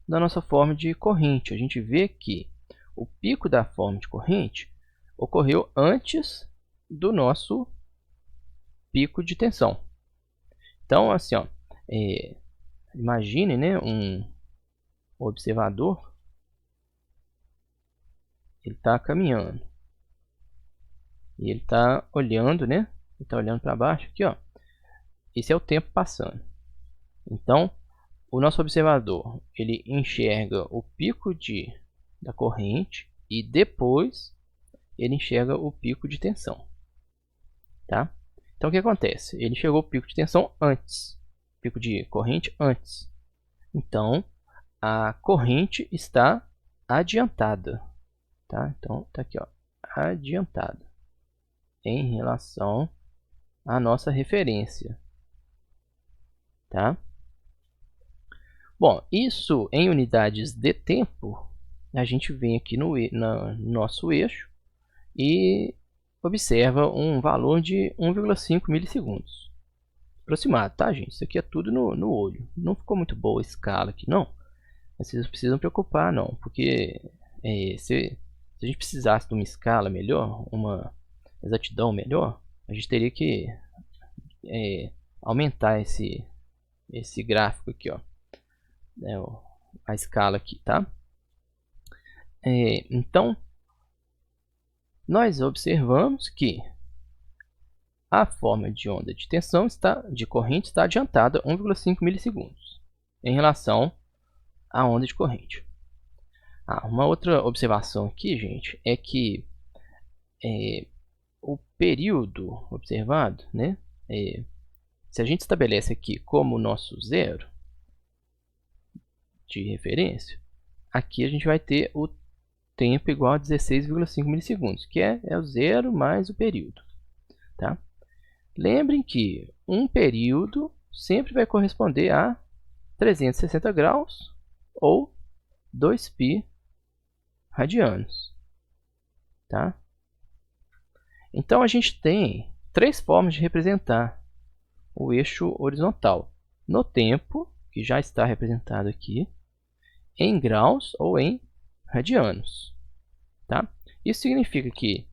da nossa forma de corrente. A gente vê que o pico da forma de corrente ocorreu antes do nosso pico de tensão. Então, assim, ó, imagine, né, um observador, ele está caminhando e ele está olhando, né? Ele está olhando para baixo aqui, ó. Esse é o tempo passando. Então, o nosso observador, ele enxerga o pico da corrente e depois ele enxerga o pico de tensão, tá? Então, o que acontece? Ele enxergou o pico de tensão antes, pico de corrente antes. Então, a corrente está adiantada, tá? Então, tá aqui, ó, adiantada em relação à nossa referência, tá? Bom, isso em unidades de tempo, a gente vem aqui no nosso eixo e observa um valor de 1,5 milissegundos. Aproximado, tá, gente? Isso aqui é tudo no olho. Não ficou muito boa a escala aqui, não. Mas vocês não precisam preocupar, não. Porque se a gente precisasse de uma escala melhor, uma exatidão melhor, a gente teria que aumentar esse gráfico aqui, ó. A escala aqui, tá? Então, nós observamos que a forma de onda de tensão de corrente está adiantada 1,5 milissegundos em relação à onda de corrente. Uma outra observação aqui, gente, é que o período observado, né, se a gente estabelece aqui como nosso zero de referência, aqui a gente vai ter o tempo igual a 16,5 milissegundos, que é o zero mais o período, tá? Lembrem que um período sempre vai corresponder a 360 graus ou 2π radianos, tá? Então, a gente tem três formas de representar o eixo horizontal: no tempo, que já está representado aqui, em graus ou em radianos, tá? Isso significa que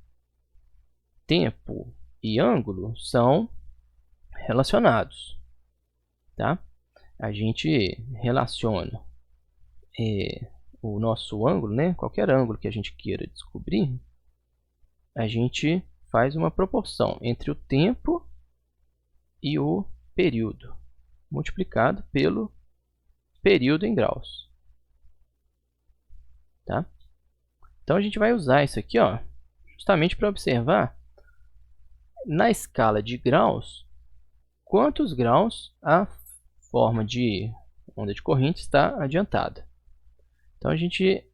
tempo e ângulo são relacionados, tá? A gente relaciona o nosso ângulo, né? Qualquer ângulo que a gente queira descobrir, a gente faz uma proporção entre o tempo e o período, multiplicado pelo período em graus, tá? Então, a gente vai usar isso aqui, ó, justamente para observar na escala de graus quantos graus a forma de onda de corrente está adiantada. Então, a gente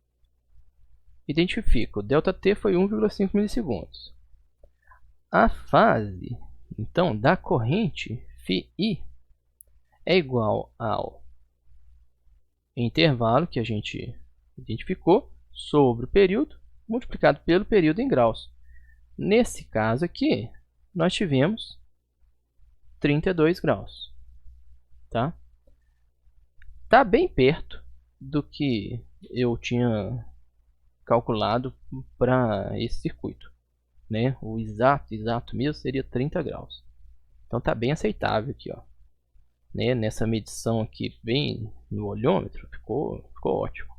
identifica o ΔT foi 1,5 milissegundos. A fase, então, da corrente φI é igual ao intervalo que a gente identificou sobre o período multiplicado pelo período em graus. Nesse caso aqui, nós tivemos 32 graus, tá? Tá bem perto do que eu tinha calculado para esse circuito, né? O exato mesmo seria 30 graus. Então tá bem aceitável aqui, ó, né? Nessa medição aqui bem no olhômetro ficou ótimo,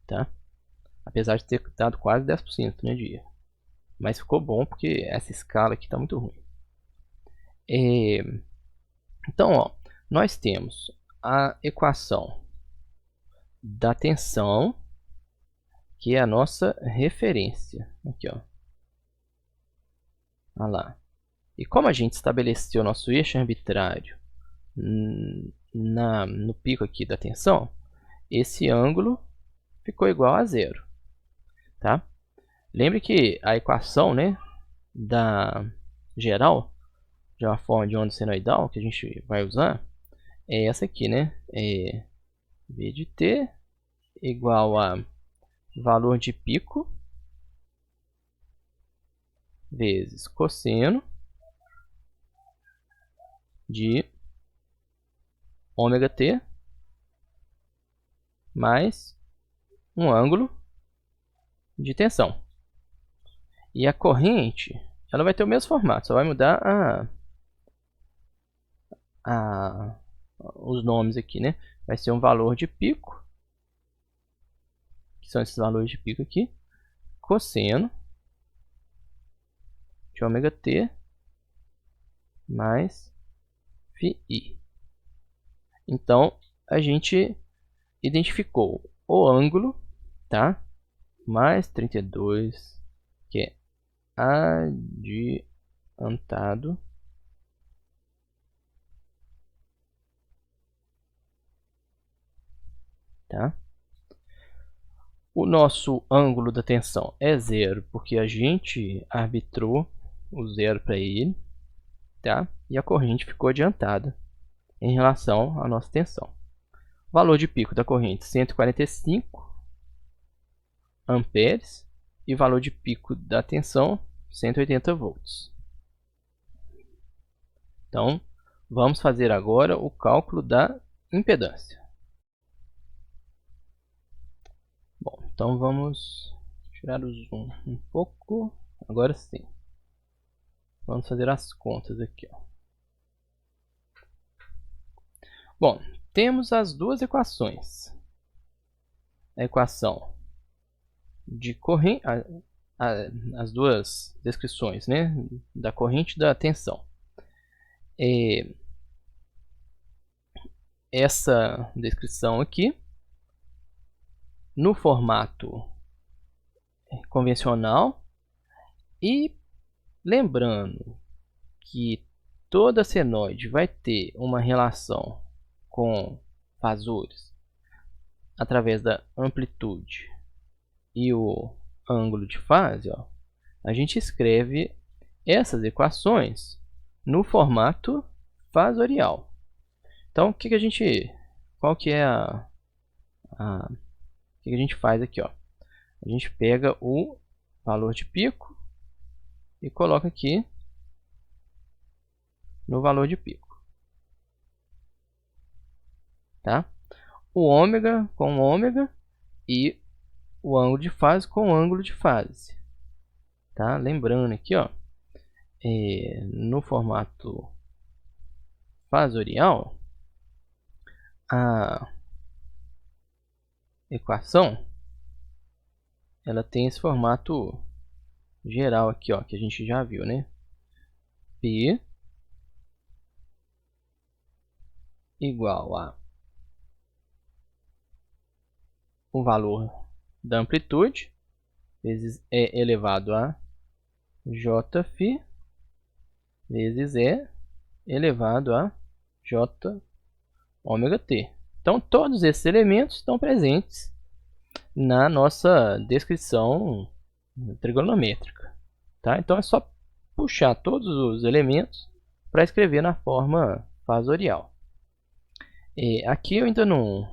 tá? Apesar de ter dado quase 10%, né, de erro. Mas ficou bom porque essa escala aqui está muito ruim. Então, ó, nós temos a equação da tensão, que é a nossa referência. Aqui, ó. Olha lá. E como a gente estabeleceu nosso eixo arbitrário no pico aqui da tensão, esse ângulo ficou igual a zero. Tá? Lembre que a equação, né, da geral, de uma forma de onda senoidal, que a gente vai usar, é essa aqui, né? É V de t igual a valor de pico vezes cosseno de ômega t mais um ângulo de tensão. E a corrente, ela vai ter o mesmo formato, só vai mudar os nomes aqui, né? Vai ser um valor de pico, que são esses valores de pico aqui, cosseno de ômega t mais φi. Então, a gente identificou o ângulo, tá? Mais 32, que é adiantado, tá? O nosso ângulo da tensão é zero, porque a gente arbitrou o zero para ele, tá? E a corrente ficou adiantada em relação à nossa tensão. O valor de pico da corrente, 145 amperes, e o valor de pico da tensão, 180 volts. Então, vamos fazer agora o cálculo da impedância. Bom, então vamos tirar o zoom um pouco. Agora sim. Vamos fazer as contas aqui, ó. Bom, temos as duas equações. A equação de corrente, as duas descrições, né, da corrente e da tensão. Essa descrição aqui, no formato convencional, e lembrando que toda senoide vai ter uma relação com fasores através da amplitude e o ângulo de fase, ó, a gente escreve essas equações no formato fasorial. Então, qual que a gente faz aqui, ó? A gente pega o valor de pico e coloca aqui no valor de pico, tá? O ômega com ômega e o ângulo de fase com o ângulo de fase, tá? Lembrando aqui, ó, no formato fasorial, a equação ela tem esse formato geral aqui, ó, que a gente já viu, né? P igual a o valor da amplitude vezes E elevado a Jφ vezes E elevado a J ômega t. Então, todos esses elementos estão presentes na nossa descrição trigonométrica, tá? Então, é só puxar todos os elementos para escrever na forma fasorial. Aqui eu ainda não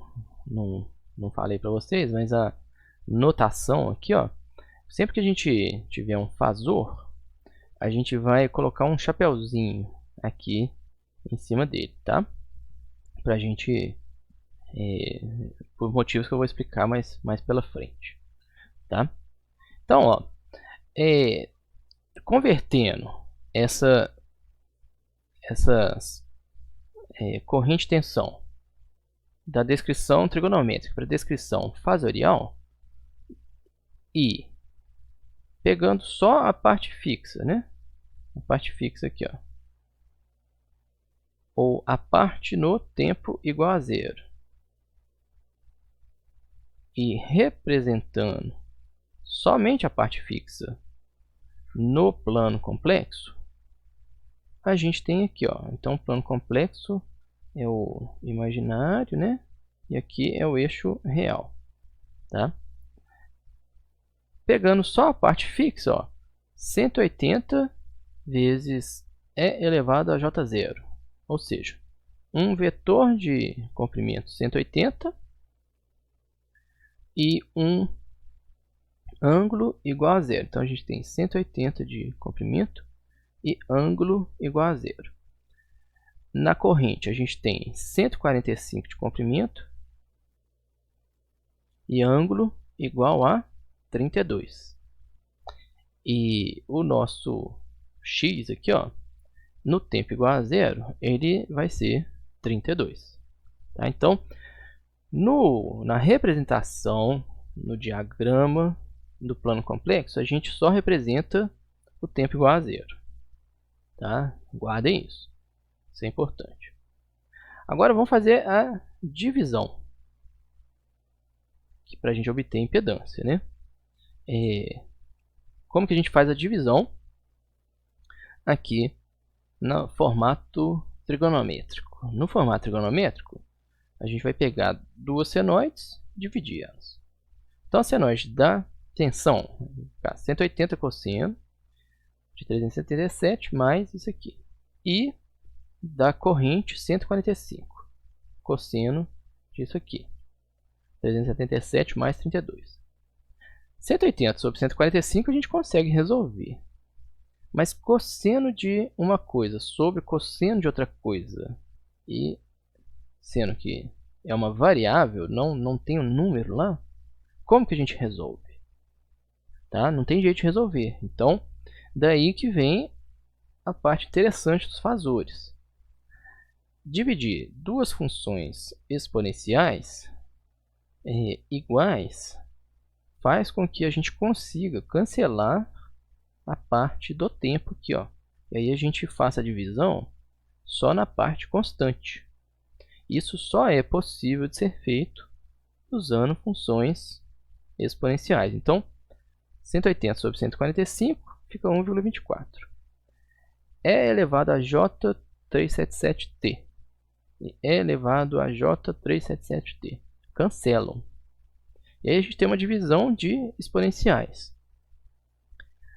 falei para vocês, mas a notação aqui, ó, sempre que a gente tiver um fasor, a gente vai colocar um chapeuzinho aqui em cima dele, tá? Pra gente, por motivos que eu vou explicar mais pela frente, tá? Então, ó, convertendo essas corrente de tensão da descrição trigonométrica para a descrição fasorial e pegando só a parte fixa, né? A parte fixa aqui, ó, ou a parte no tempo igual a zero. e representando somente a parte fixa no plano complexo, a gente tem aqui, ó, então o plano complexo é o imaginário, né? E aqui é o eixo real, tá? Pegando só a parte fixa, ó, 180 vezes E elevado a J0, ou seja, um vetor de comprimento 180 e um ângulo igual a zero. Então a gente tem 180 de comprimento e ângulo igual a zero. Na corrente a gente tem 145 de comprimento e ângulo igual a 32. E o nosso x aqui, ó, no tempo igual a zero, ele vai ser 32. Tá? Então, na representação, no diagrama do plano complexo, a gente só representa o tempo igual a zero. Tá? Guardem isso. Isso é importante. Agora vamos fazer a divisão, para a gente obter impedância, né? Como que a gente faz a divisão? Aqui no formato trigonométrico. No formato trigonométrico, a gente vai pegar duas senoides e dividir elas. Então, a senoide da tensão, 180 cosseno de 377 mais isso aqui. E da corrente, 145 cosseno disso aqui. 377 mais 32. 180 sobre 145 a gente consegue resolver. Mas cosseno de uma coisa sobre cosseno de outra coisa, e sendo que é uma variável, não tem um número lá, como que a gente resolve? Tá? Não tem jeito de resolver. Então, daí que vem a parte interessante dos fazores. Dividir duas funções exponenciais iguais faz com que a gente consiga cancelar a parte do tempo aqui, ó. E aí a gente faça a divisão só na parte constante. Isso só é possível de ser feito usando funções exponenciais. Então, 180 sobre 145 fica 1,24. É elevado a J377T e é elevado a J377T. Cancelam. E aí a gente tem uma divisão de exponenciais.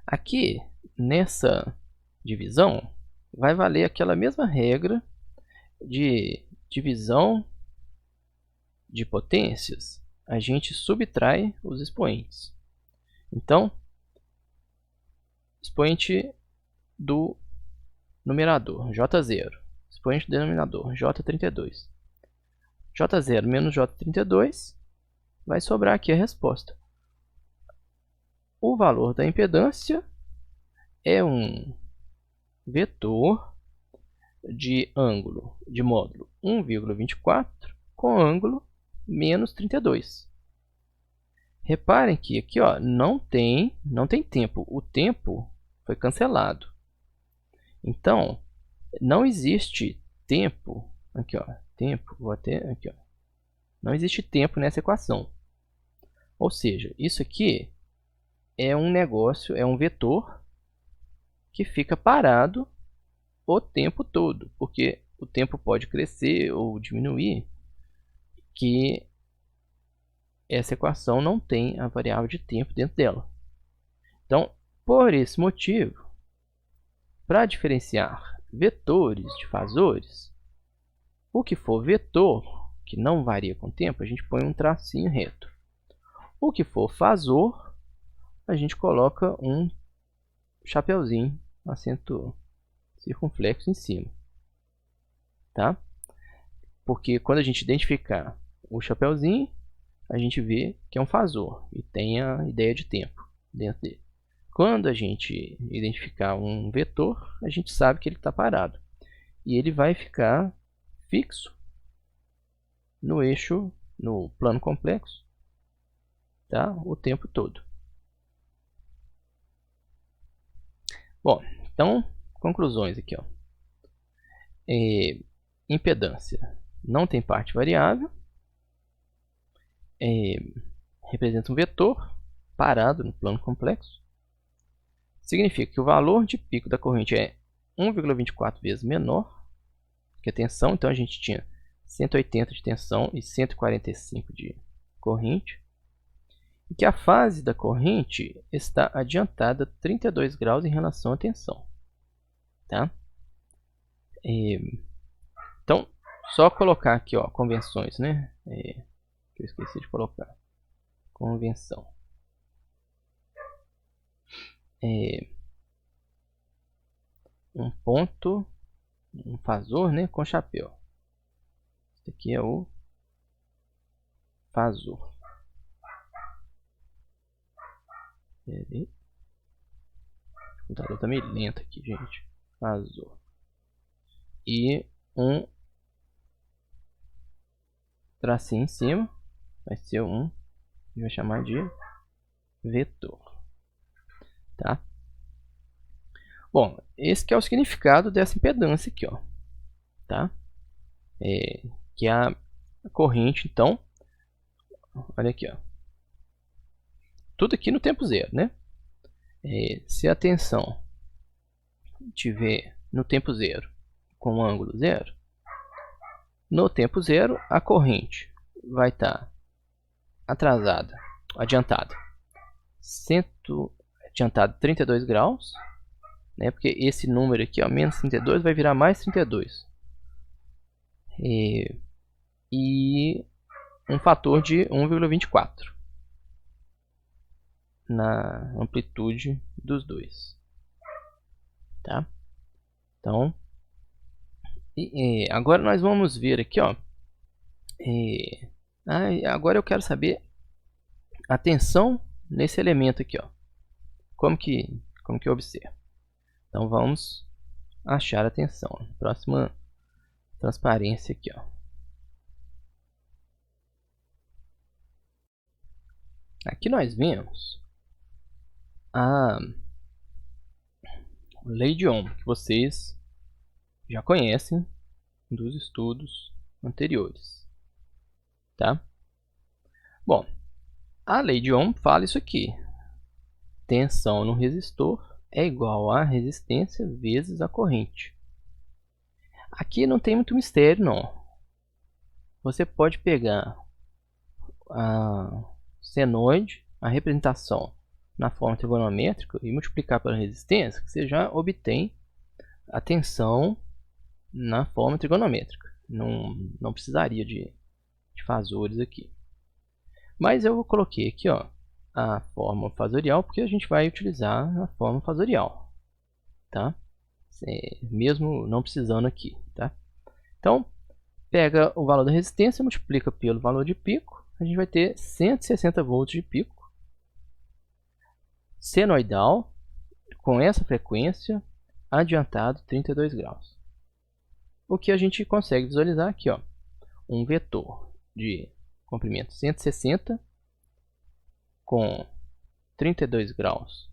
Aqui, nessa divisão, vai valer aquela mesma regra de divisão de potências. A gente subtrai os expoentes. Então, expoente do numerador, J0. Expoente do denominador, J32. J0 menos J32, vai sobrar aqui a resposta. O valor da impedância é um vetor de ângulo de módulo 1,24 com ângulo menos 32. Reparem que aqui, ó, não tem tempo. O tempo foi cancelado. Então, não existe tempo. Aqui, ó, tempo. Vou até aqui, ó. Não existe tempo nessa equação. Ou seja, isso aqui é um negócio, é um vetor que fica parado o tempo todo, porque o tempo pode crescer ou diminuir, que essa equação não tem a variável de tempo dentro dela. Então, por esse motivo, para diferenciar vetores de fazores, o que for vetor, que não varia com o tempo, a gente põe um tracinho reto. O que for fazor, a gente coloca um chapeuzinho, acento circunflexo em cima. Tá? Porque quando a gente identificar o chapeuzinho, a gente vê que é um fazor e tem a ideia de tempo dentro dele. Quando a gente identificar um vetor, a gente sabe que ele está parado. E ele vai ficar fixo no eixo, no plano complexo, tá? O tempo todo. Bom, então, conclusões aqui, ó. Impedância não tem parte variável. representa um vetor parado no plano complexo. Significa que o valor de pico da corrente é 1,24 vezes menor que a tensão. Então a gente tinha 180 de tensão e 145 de corrente. E que a fase da corrente está adiantada 32 graus em relação à tensão. Tá? Então, só colocar aqui, ó, convenções, né? Que eu esqueci de colocar. Convenção. Um ponto, um fasor, né, com chapéu. Esse aqui é o fasor. O computador está meio lento aqui, gente. Fasor. E um tracinho em cima vai ser a gente vai chamar de vetor. Tá? Bom, esse que é o significado dessa impedância aqui, ó. Tá? Que é a corrente, então, olha aqui, ó. Tudo aqui no tempo zero, né? Se a tensão tiver no tempo zero com ângulo zero, no tempo zero a corrente vai estar adiantada 32 graus, né? Porque esse número aqui, ó, menos 32, vai virar mais 32. E um fator de 1,24 na amplitude dos dois. Tá? Então, agora nós vamos ver aqui, ó. Agora eu quero saber a tensão nesse elemento aqui, ó. Como que eu observo? Então vamos achar a tensão. Próxima transparência aqui, ó. Aqui nós vemos a lei de Ohm, que vocês já conhecem dos estudos anteriores. Tá? Bom, a lei de Ohm fala isso aqui. Tensão no resistor é igual a resistência vezes a corrente. Aqui não tem muito mistério, não. Você pode pegar a senoide, a representação na forma trigonométrica e multiplicar pela resistência, que você já obtém a tensão na forma trigonométrica. Não precisaria de fasores aqui. Mas eu coloquei aqui, ó, a forma fasorial, porque a gente vai utilizar a forma fasorial, tá? Mesmo não precisando aqui, tá? Então, pega o valor da resistência, multiplica pelo valor de pico, a gente vai ter 160 volts de pico, senoidal, com essa frequência, adiantado 32 graus. O que a gente consegue visualizar aqui, ó, um vetor de comprimento 160 com 32 graus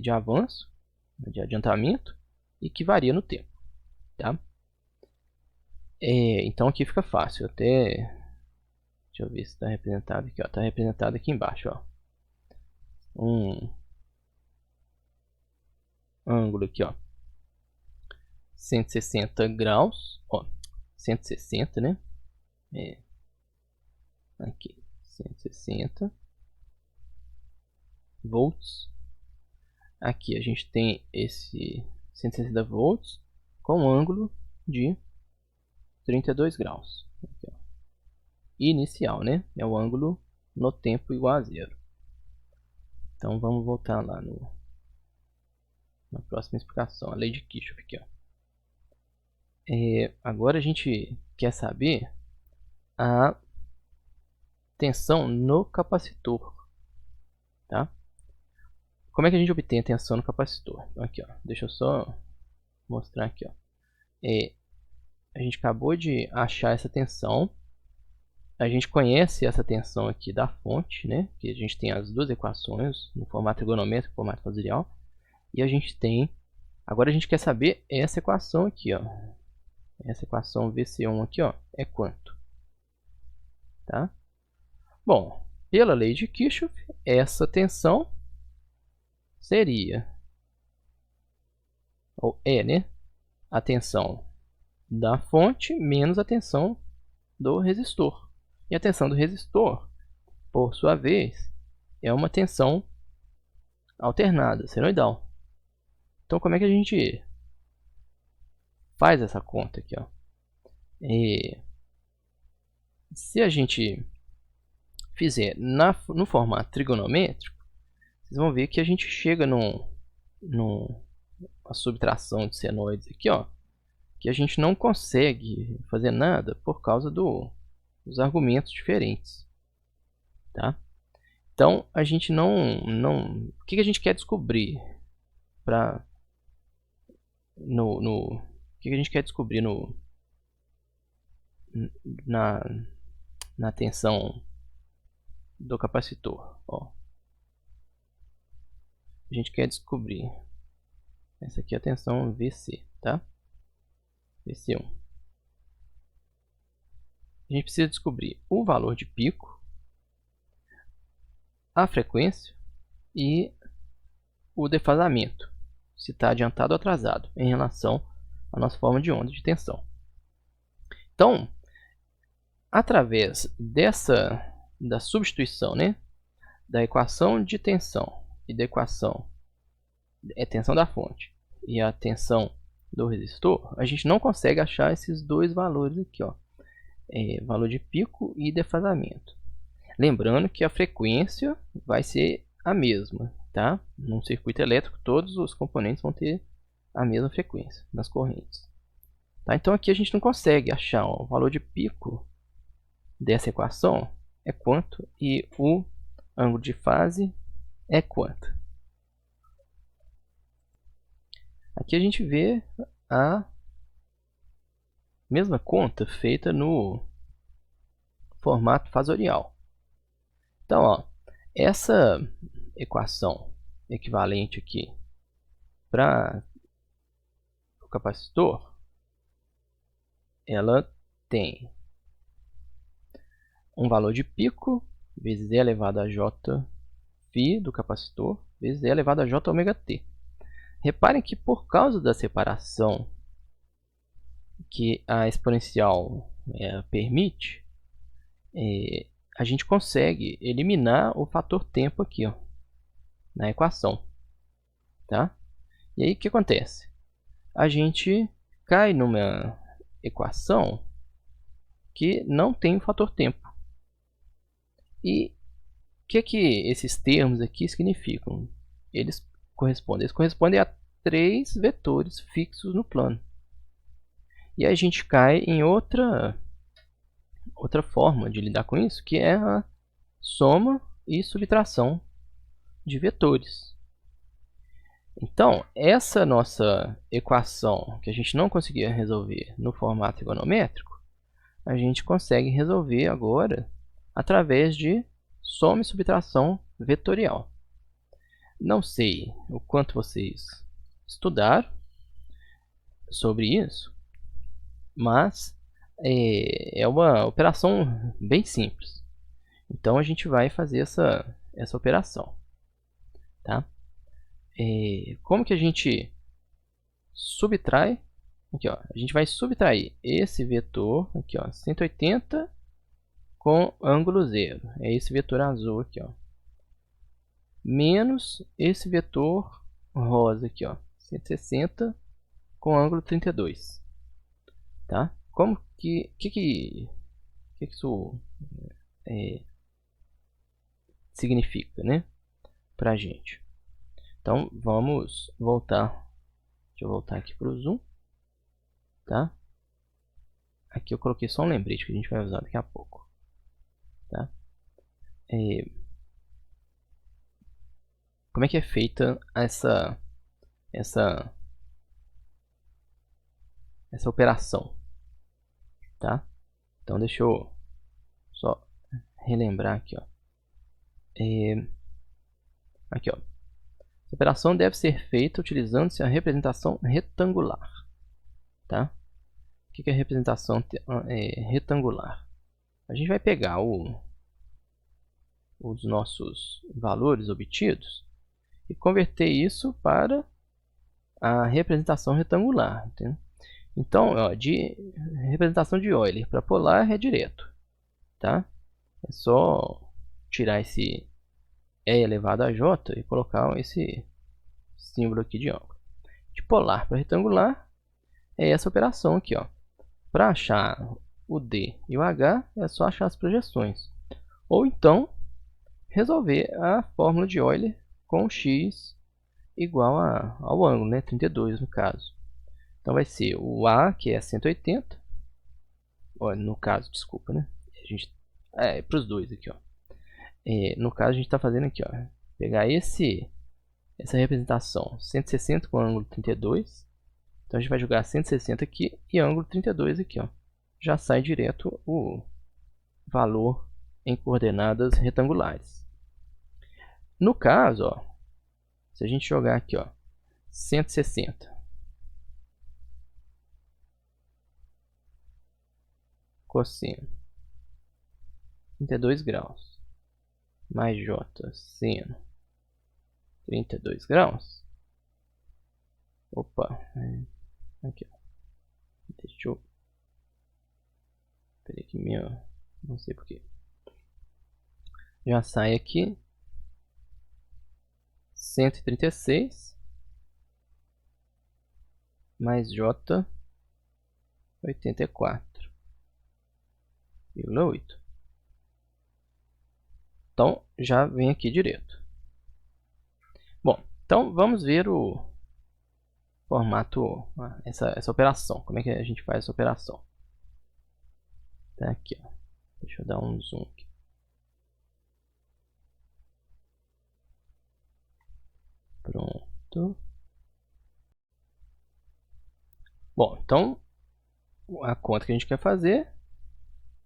de avanço, de adiantamento, e que varia no tempo. Tá? Então aqui fica fácil. Deixa eu ver se está representado aqui. Está representado aqui embaixo. Ó. Um ângulo aqui, ó, 160 graus, ó, 160, né? Aqui, 160 volts. Aqui a gente tem esse 160 volts com ângulo de 32 graus. Aqui, ó. Inicial, né? É o ângulo no tempo igual a zero. Então vamos voltar lá na próxima explicação, a lei de Kirchhoff aqui, ó. Agora a gente quer saber a tensão no capacitor, tá? Como é que a gente obtém a tensão no capacitor? Então, aqui, ó, deixa eu só mostrar aqui, ó. A gente acabou de achar essa tensão. A gente conhece essa tensão aqui da fonte, né? Que a gente tem as duas equações no formato trigonométrico e formato fasorial. E a gente tem... Agora a gente quer saber essa equação aqui, ó. Essa equação VC1 aqui, ó, é quanto? Tá? Bom, pela lei de Kirchhoff, essa tensão seria, ou é, né, a tensão da fonte menos a tensão do resistor. E a tensão do resistor, por sua vez, é uma tensão alternada, senoidal. Então, como é que a gente faz essa conta aqui, ó? Se a gente fizer no formato trigonométrico, vocês vão ver que a gente chega numa subtração de senoides aqui, ó, que a gente não consegue fazer nada por causa dos argumentos diferentes, tá? Então a gente o que a gente quer descobrir o que a gente quer descobrir na tensão do capacitor, ó. A gente quer descobrir, essa aqui é a tensão VC, tá? VC1. A gente precisa descobrir o valor de pico, a frequência e o defasamento, se está adiantado ou atrasado, em relação à nossa forma de onda de tensão. Então, através da substituição, né, da equação de tensão e da equação tensão da fonte e a tensão do resistor, a gente não consegue achar esses dois valores aqui, ó, valor de pico e defasamento. Lembrando que a frequência vai ser a mesma, tá? Num circuito elétrico, todos os componentes vão ter a mesma frequência nas correntes. Tá? Então aqui a gente não consegue achar, ó, o valor de pico dessa equação é quanto e o ângulo de fase é quanto. Aqui a gente vê a mesma conta feita no formato fasorial. Então, ó, essa equação equivalente aqui para o capacitor, ela tem um valor de pico vezes E elevado a J φ do capacitor vezes E elevado a J ômega t. Reparem que por causa da separação que a exponencial permite, a gente consegue eliminar o fator tempo aqui, ó, na equação, tá? E aí o que acontece? A gente cai numa equação que não tem o fator tempo. E o que esses termos aqui significam? Eles correspondem a 3 vetores fixos no plano. E a gente cai em outra forma de lidar com isso, que é a soma e subtração de vetores. Então, essa nossa equação, que a gente não conseguia resolver no formato trigonométrico, a gente consegue resolver agora através de soma e subtração vetorial. Não sei o quanto vocês estudaram sobre isso, mas é uma operação bem simples. Então a gente vai fazer essa operação, tá? Como que a gente subtrai? Aqui, ó, a gente vai subtrair esse vetor aqui, ó, 180 com ângulo zero. É esse vetor azul aqui, ó, menos esse vetor rosa aqui, ó, 160 com ângulo 32, tá? Como que isso significa, né, pra gente? Então vamos voltar. Deixa eu voltar aqui para o zoom, tá? Aqui eu coloquei só um lembrete que a gente vai usar daqui a pouco, tá? Como é que é feita essa operação, tá? Então deixa eu só relembrar aqui, ó. Aqui, ó. A operação deve ser feita utilizando-se a representação retangular, tá? O que é representação retangular? A gente vai pegar os nossos valores obtidos e converter isso para a representação retangular. Entendeu? Então, ó, de representação de Euler para polar é direto, tá? É só tirar esse E elevado a J e colocar esse símbolo aqui de ângulo. De polar para retangular é essa operação aqui, ó. Para achar o D e o H é só achar as projeções. Ou então resolver a fórmula de Euler com x igual ao ângulo, né? 32 no caso. Então vai ser o A, que é 180. Olha, no caso, desculpa, né? A gente, para os dois aqui, ó. No caso, a gente está fazendo aqui, ó. Pegar essa representação 160 com ângulo 32. Então a gente vai jogar 160 aqui e ângulo 32 aqui, ó. Já sai direto o valor em coordenadas retangulares. No caso, ó, se a gente jogar aqui, ó, 160 cosseno 32 graus mais J seno 32 graus. Opa, aqui, ó. Deixa eu... Peraí que minha... Não sei porquê. Já sai aqui 136 mais J 84,8. Então já vem aqui direto. Bom, então vamos ver o formato, essa operação. Como é que a gente faz essa operação? Tá aqui, ó. Deixa eu dar um zoom aqui. Pronto. Bom, então a conta que a gente quer fazer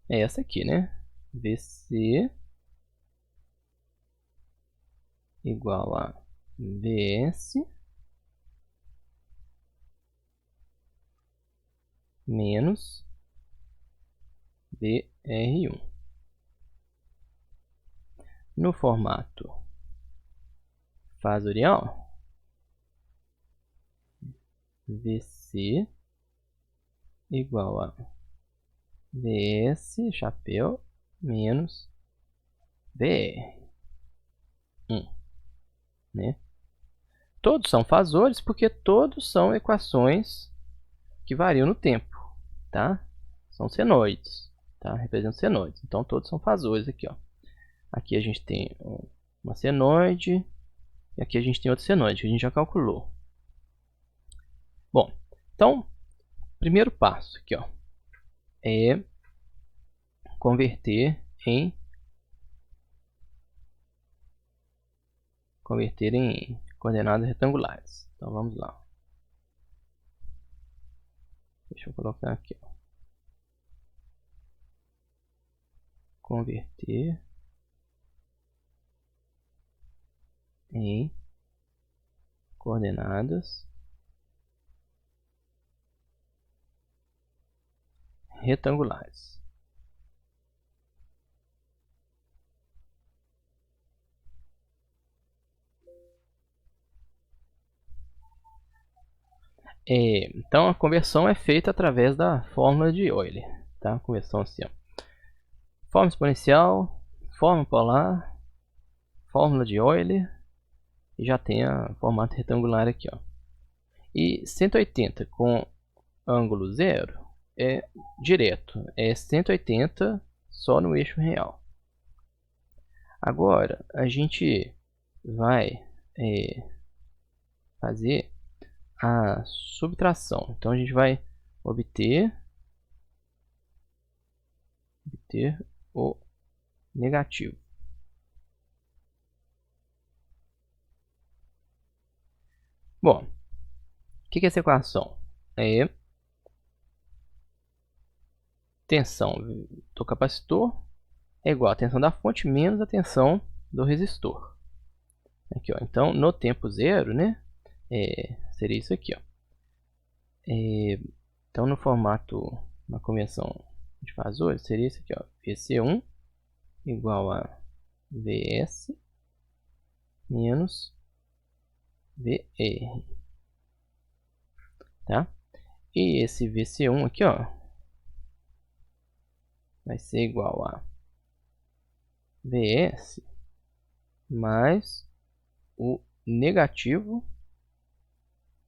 é essa aqui, né? VC igual a VS menos BR1. No formato fasorial, VC igual a VS chapéu menos BR1, né? Todos são fasores porque todos são equações que variam no tempo, tá? São senoides, tá? Representam senoides. Então todos são fasores aqui, ó. Aqui a gente tem uma senoide e aqui a gente tem outro senoide que a gente já calculou. Bom, então primeiro passo aqui, ó, é converter em coordenadas retangulares. Então vamos lá. Deixa eu colocar aqui, ó. Converter em coordenadas retangulares. Então a conversão é feita através da fórmula de Euler, tá? Conversão assim, ó. Forma exponencial, forma polar, fórmula de Euler e já tem o formato retangular aqui, ó. E 180 com ângulo zero é direto, é 180 só no eixo real. Agora a gente vai fazer a subtração. Então a gente vai obter o negativo. Bom, o que é essa equação? É tensão do capacitor é igual a tensão da fonte menos a tensão do resistor. Aqui, ó. Então, no tempo zero, né, seria isso aqui, ó. Então, no formato, na convenção de fasores, seria isso aqui, ó. VC1 igual a VS menos VR, tá? E esse VC1 aqui, ó, vai ser igual a VS mais o negativo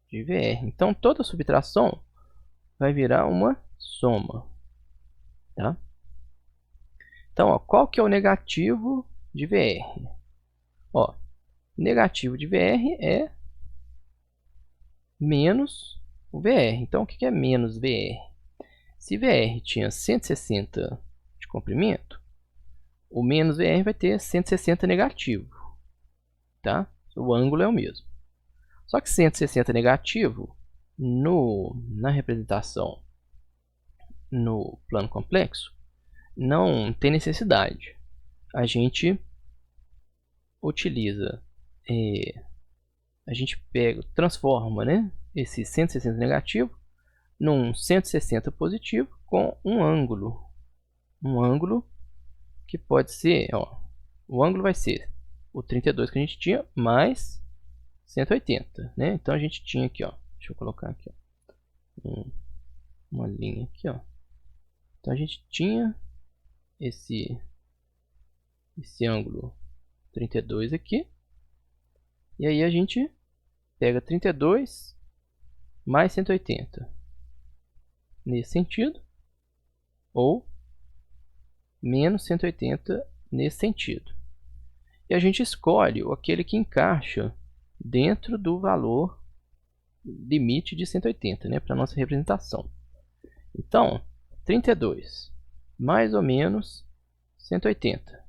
de VR. Então, toda subtração vai virar uma soma, tá? Então, ó, qual que é o negativo de VR? Ó, negativo de VR é menos o VR. Então, o que é menos VR? Se VR tinha 160 de comprimento, o menos VR vai ter 160 negativo, tá? O ângulo é o mesmo. Só que 160 negativo, na representação no plano complexo, não tem necessidade. A gente utiliza, a gente transforma, né, esse 160 negativo num 160 positivo com um ângulo que pode ser, ó, o ângulo vai ser o 32 que a gente tinha mais 180, né? Então a gente tinha aqui, ó, deixa eu colocar aqui, ó, uma linha aqui, ó. Então a gente tinha esse ângulo 32 aqui, e aí a gente pega 32 mais 180 nesse sentido, ou menos 180 nesse sentido. E a gente escolhe aquele que encaixa dentro do valor limite de 180, né, para nossa representação. Então, 32 mais ou menos 180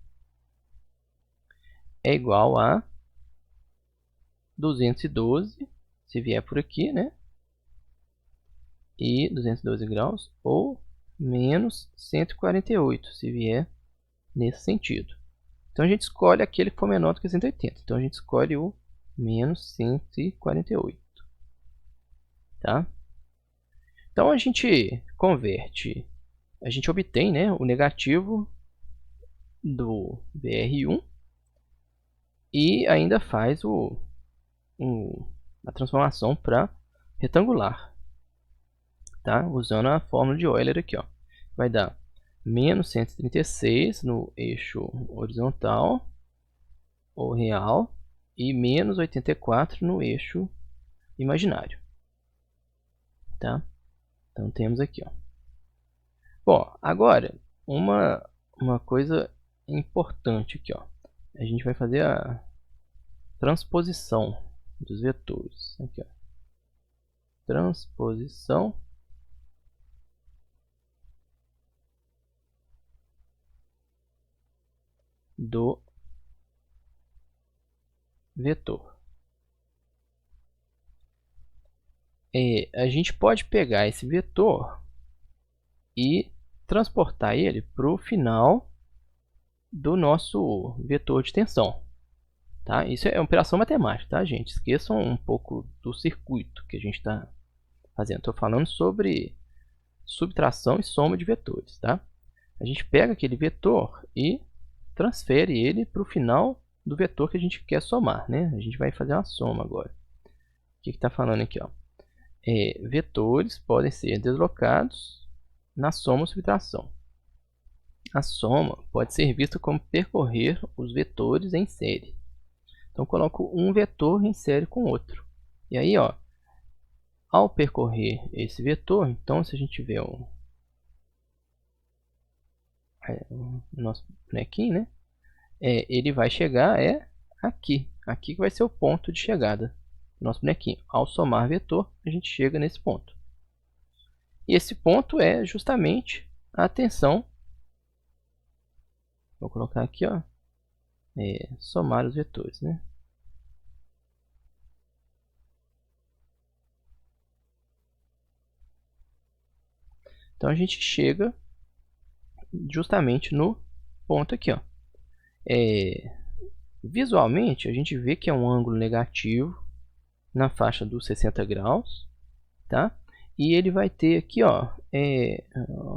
é igual a 212, se vier por aqui, né? E 212 graus, ou menos 148, se vier nesse sentido. Então a gente escolhe aquele que for menor do que 180. Então a gente escolhe o menos 148, tá? Então a gente converte, a gente obtém, né, o negativo do VR1 e ainda faz a transformação para retangular, tá? Usando a fórmula de Euler aqui, ó. Vai dar menos 136 no eixo horizontal ou real e menos 84 no eixo imaginário, tá? Então temos aqui, ó. Bom, agora uma coisa importante aqui, ó. A gente vai fazer a transposição dos vetores. Aqui, ó. Transposição do vetor. A gente pode pegar esse vetor e transportar ele para o final do nosso vetor de tensão, tá? Isso é operação matemática, tá, gente? Esqueçam um pouco do circuito que a gente está fazendo. Estou falando sobre subtração e soma de vetores, tá? A gente pega aquele vetor e transfere ele para o final do vetor que a gente quer somar, né? A gente vai fazer uma soma agora. O que está falando aqui, ó? Vetores podem ser deslocados na soma ou subtração. A soma pode ser vista como percorrer os vetores em série. Então, coloco um vetor em série com outro. E aí, ó, ao percorrer esse vetor, então, se a gente tiver o nosso bonequinho, né? Ele vai chegar aqui. Aqui que vai ser o ponto de chegada do nosso bonequinho. Ao somar vetor, a gente chega nesse ponto. E esse ponto é justamente a tensão. Vou colocar aqui, ó, somar os vetores, né? Então a gente chega justamente no ponto aqui, ó. Visualmente a gente vê que é um ângulo negativo na faixa dos 60 graus, tá? E ele vai ter aqui, ó,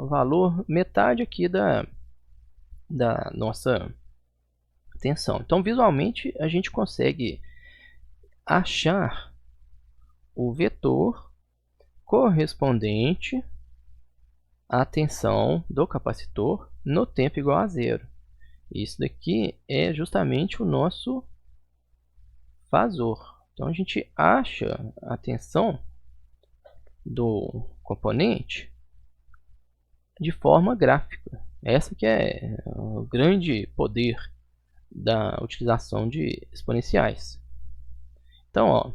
valor metade aqui da nossa tensão. Então, visualmente, a gente consegue achar o vetor correspondente à tensão do capacitor no tempo igual a zero. Isso daqui é justamente o nosso fasor. Então, a gente acha a tensão do componente de forma gráfica. Essa que é o grande poder da utilização de exponenciais. Então, ó,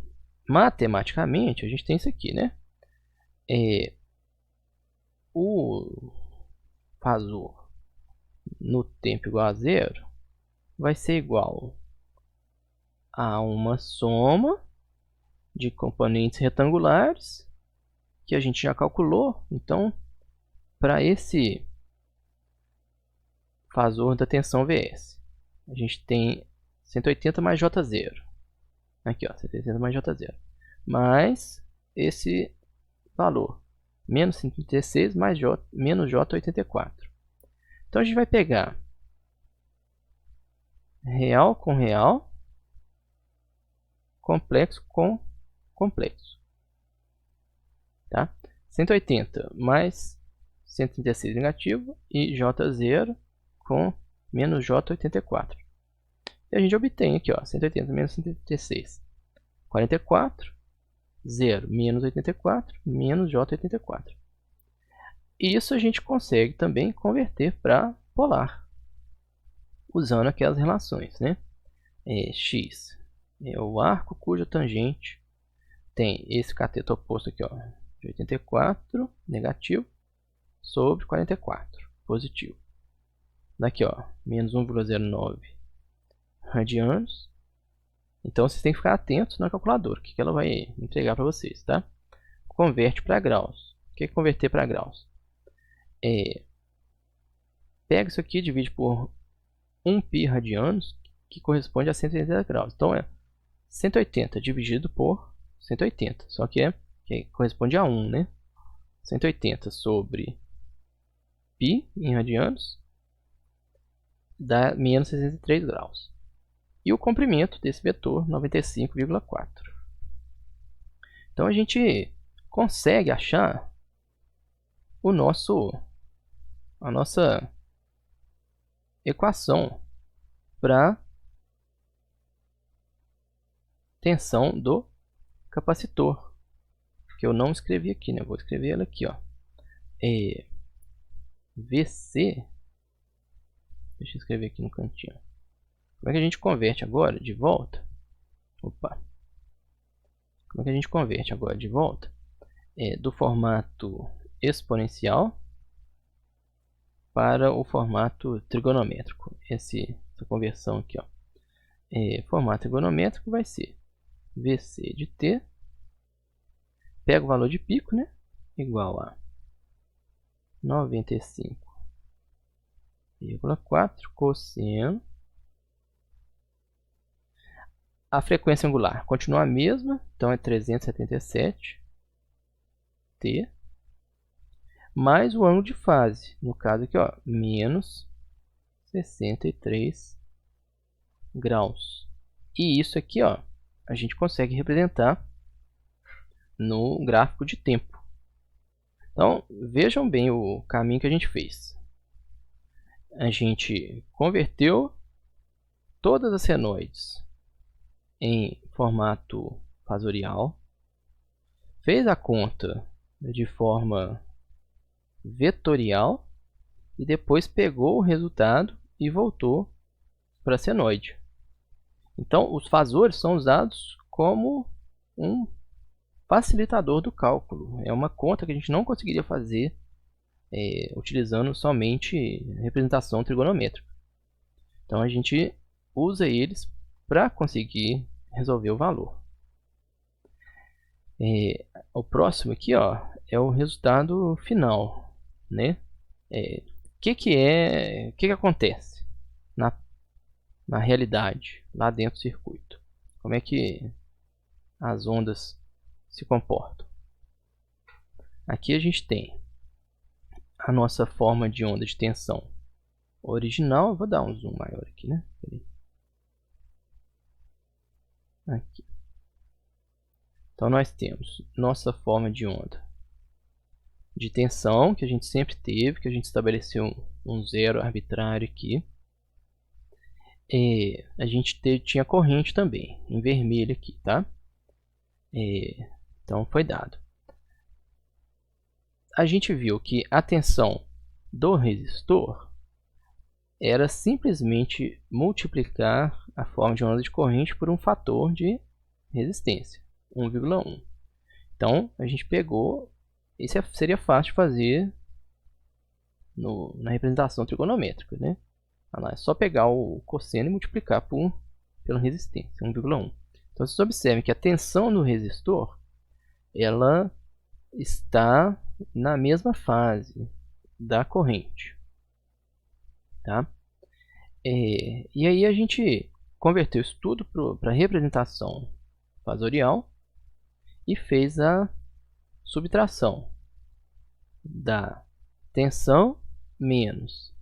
matematicamente, a gente tem isso aqui, né? O fasor no tempo igual a zero vai ser igual a uma soma de componentes retangulares que a gente já calculou. Então, para esse fasor da tensão Vs, a gente tem 180 mais J0. Aqui, ó, 180 mais J0. Mais esse valor, menos 136 mais J, menos J84. Então, a gente vai pegar real com real, complexo com complexo. Tá? 180 mais 136 negativo e J0 com menos J84. E a gente obtém aqui, ó, 180 menos 136, 44, 0 menos 84, menos J84. E isso a gente consegue também converter para polar, usando aquelas relações, né? X é o arco cuja tangente tem esse cateto oposto aqui, ó, de 84 negativo sobre 44 positivo. Daqui, ó, menos 1,09 radianos. Então vocês têm que ficar atentos na calculadora, o que ela vai entregar para vocês, tá? Converte para graus. O que é converter para graus? Pega isso aqui e divide por 1π radianos, que corresponde a 180 graus. Então é 180 dividido por 180, só que corresponde a 1, né? 180 sobre π em radianos dá menos 63 graus. E o comprimento desse vetor, 95,4. Então a gente consegue achar a nossa equação para tensão do capacitor, que eu não escrevi aqui, né? Vou escrever ela aqui, ó. VC, deixa eu escrever aqui no cantinho. Como é que a gente converte agora de volta? Opa! Como é que a gente converte agora de volta? Do formato exponencial para o formato trigonométrico. Essa conversão aqui, ó. Formato trigonométrico vai ser VC de T, pega o valor de pico, né? Igual a 95,4 cosseno. A frequência angular continua a mesma, então é 377 T, mais o ângulo de fase, no caso aqui, ó, menos 63 graus. E isso aqui, ó, a gente consegue representar no gráfico de tempo. Então, vejam bem o caminho que a gente fez. A gente converteu todas as senoides em formato fasorial, fez a conta de forma vetorial e depois pegou o resultado e voltou para a senoide. Então, os fasores são usados como um facilitador do cálculo. É uma conta que a gente não conseguiria fazer utilizando somente representação trigonométrica. Então, a gente usa eles para conseguir resolver o valor. O próximo aqui, ó, é o resultado final, né? Que acontece na realidade lá dentro do circuito? Como é que as ondas se comportam? Aqui a gente tem a nossa forma de onda de tensão original. Eu vou dar um zoom maior aqui, né? aqui. Então nós temos nossa forma de onda de tensão, que a gente sempre teve, que a gente estabeleceu um zero arbitrário aqui. A gente tinha corrente também, em vermelho aqui, tá? Então foi dado. A gente viu que a tensão do resistor era simplesmente multiplicar a forma de onda de corrente por um fator de resistência, 1,1. Então a gente pegou, isso seria fácil de fazer na representação trigonométrica, né? É só pegar o cosseno e multiplicar pela resistência, 1,1. Então vocês observem que a tensão do resistor ela está na mesma fase da corrente, tá? E aí a gente converteu isso tudo para representação fasorial e fez a subtração da tensão menos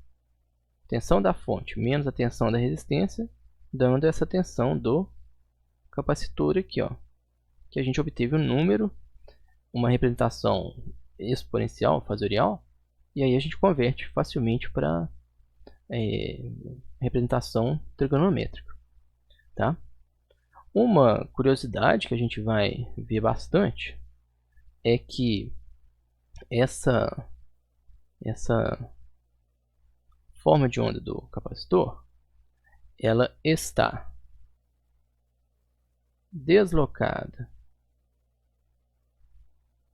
tensão da fonte menos a tensão da resistência, dando essa tensão do capacitor aqui, ó, que a gente obteve um número, uma representação exponencial, fasorial, e aí a gente converte facilmente para representação trigonométrica, tá? Uma curiosidade que a gente vai ver bastante é que essa forma de onda do capacitor, ela está deslocada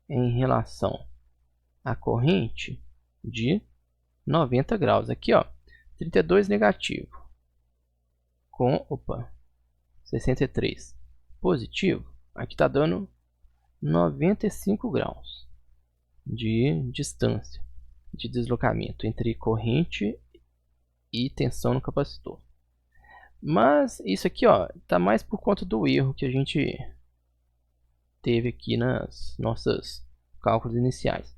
em relação à corrente de 90 graus. Aqui, ó, 32 negativo com 63 positivo. Aqui está dando 95 graus de distância de deslocamento entre corrente e tensão no capacitor. Mas isso aqui, ó, tá mais por conta do erro que a gente teve aqui nas nossas cálculos iniciais.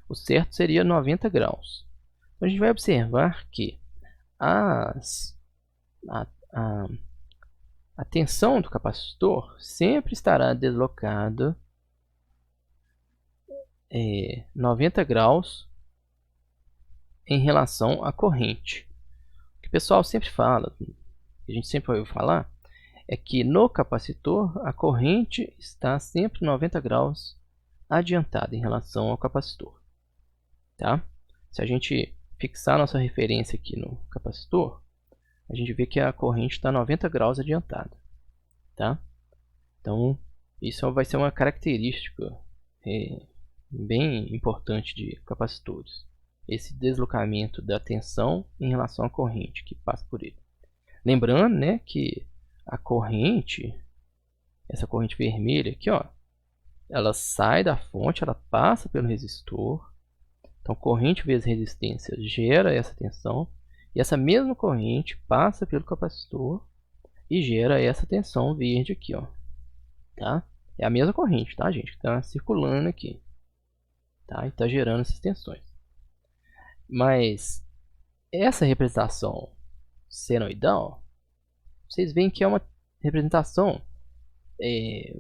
O certo seria 90 graus. Então, a gente vai observar que a tensão do capacitor sempre estará deslocada 90 graus em relação à corrente. O que o pessoal sempre fala, a gente sempre ouviu falar, é que no capacitor a corrente está sempre 90 graus adiantada em relação ao capacitor, tá? Se a gente fixar nossa referência aqui no capacitor, a gente vê que a corrente está 90 graus adiantada, tá? Então isso vai ser uma característica bem importante de capacitores, esse deslocamento da tensão em relação à corrente que passa por ele. Lembrando, né, que a corrente, essa corrente vermelha aqui, ó, ela sai da fonte, ela passa pelo resistor. Então, corrente vezes resistência gera essa tensão. E essa mesma corrente passa pelo capacitor e gera essa tensão verde aqui, ó. Tá? É a mesma corrente, tá, gente? Que está circulando aqui. Tá? E está gerando essas tensões. Mas essa representação senoidal, vocês veem que é uma representação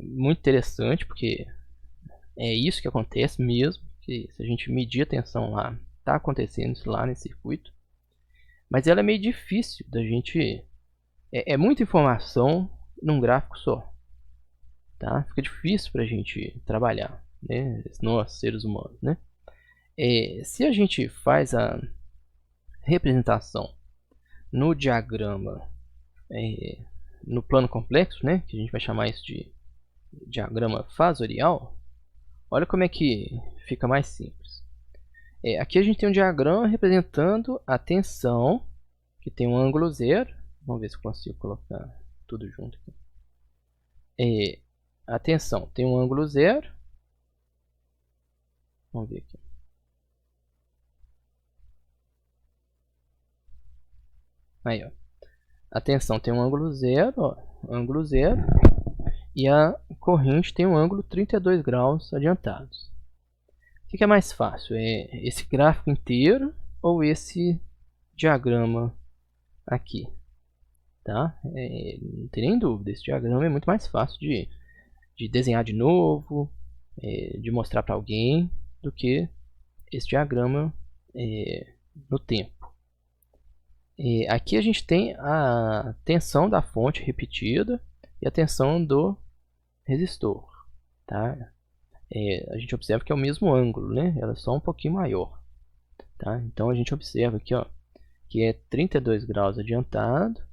muito interessante, porque é isso que acontece mesmo, que se a gente medir a tensão lá, está acontecendo isso lá nesse circuito. Mas ela é meio difícil da gente... É muita informação num gráfico só. Tá? Fica difícil para a gente trabalhar, né? Nós, seres humanos, né? Se a gente faz a representação no diagrama, no plano complexo, né? Que a gente vai chamar isso de diagrama fasorial, olha como é que fica mais simples. Aqui a gente tem um diagrama representando a tensão, que tem um ângulo zero. Vamos ver se eu consigo colocar tudo junto aqui. A tensão tem um ângulo zero. Vamos ver aqui. Aí, ó. A tensão tem um ângulo zero, ó, ângulo zero, e a corrente tem um ângulo 32 graus adiantados. O que é mais fácil? Esse gráfico inteiro ou esse diagrama aqui? tá? Não tem nem dúvida, esse diagrama é muito mais fácil de desenhar de novo, de mostrar para alguém, do que esse diagrama no tempo. Aqui a gente tem a tensão da fonte repetida e a tensão do resistor, tá? A gente observa que é o mesmo ângulo, né? Ela é só um pouquinho maior, tá? Então a gente observa aqui, ó, que é 32 graus adiantado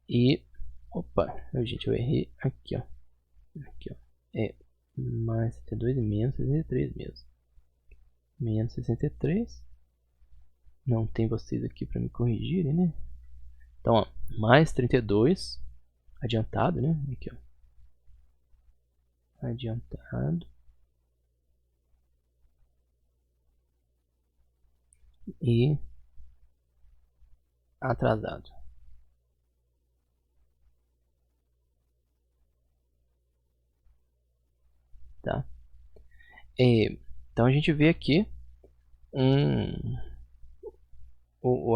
e... Opa, gente, eu errei aqui, ó. Aqui, ó. É mais 62 e menos 63 mesmo. Menos 63. Não tem vocês aqui para me corrigirem, né? Então, ó, mais 32 adiantado, né? Aqui, ó. Adiantado. E atrasado. Tá? Então a gente vê aqui a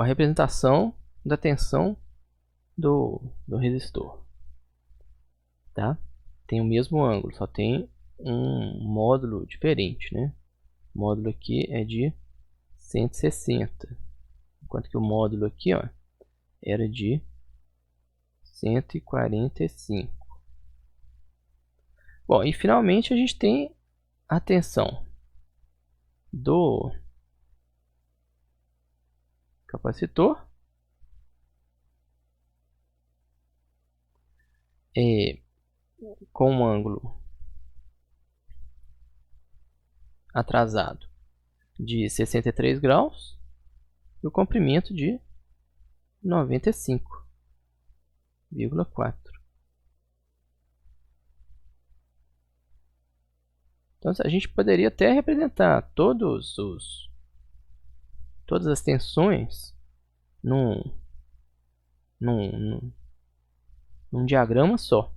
representação da tensão do resistor, tá? Tem o mesmo ângulo, só tem um módulo diferente, né? O módulo aqui é de 160, enquanto que o módulo aqui, ó, era de 145. Bom, e finalmente a gente tem a tensão do capacitor com um ângulo atrasado de 63 graus e o comprimento de 95,4. Então a gente poderia até representar todas as tensões num diagrama só,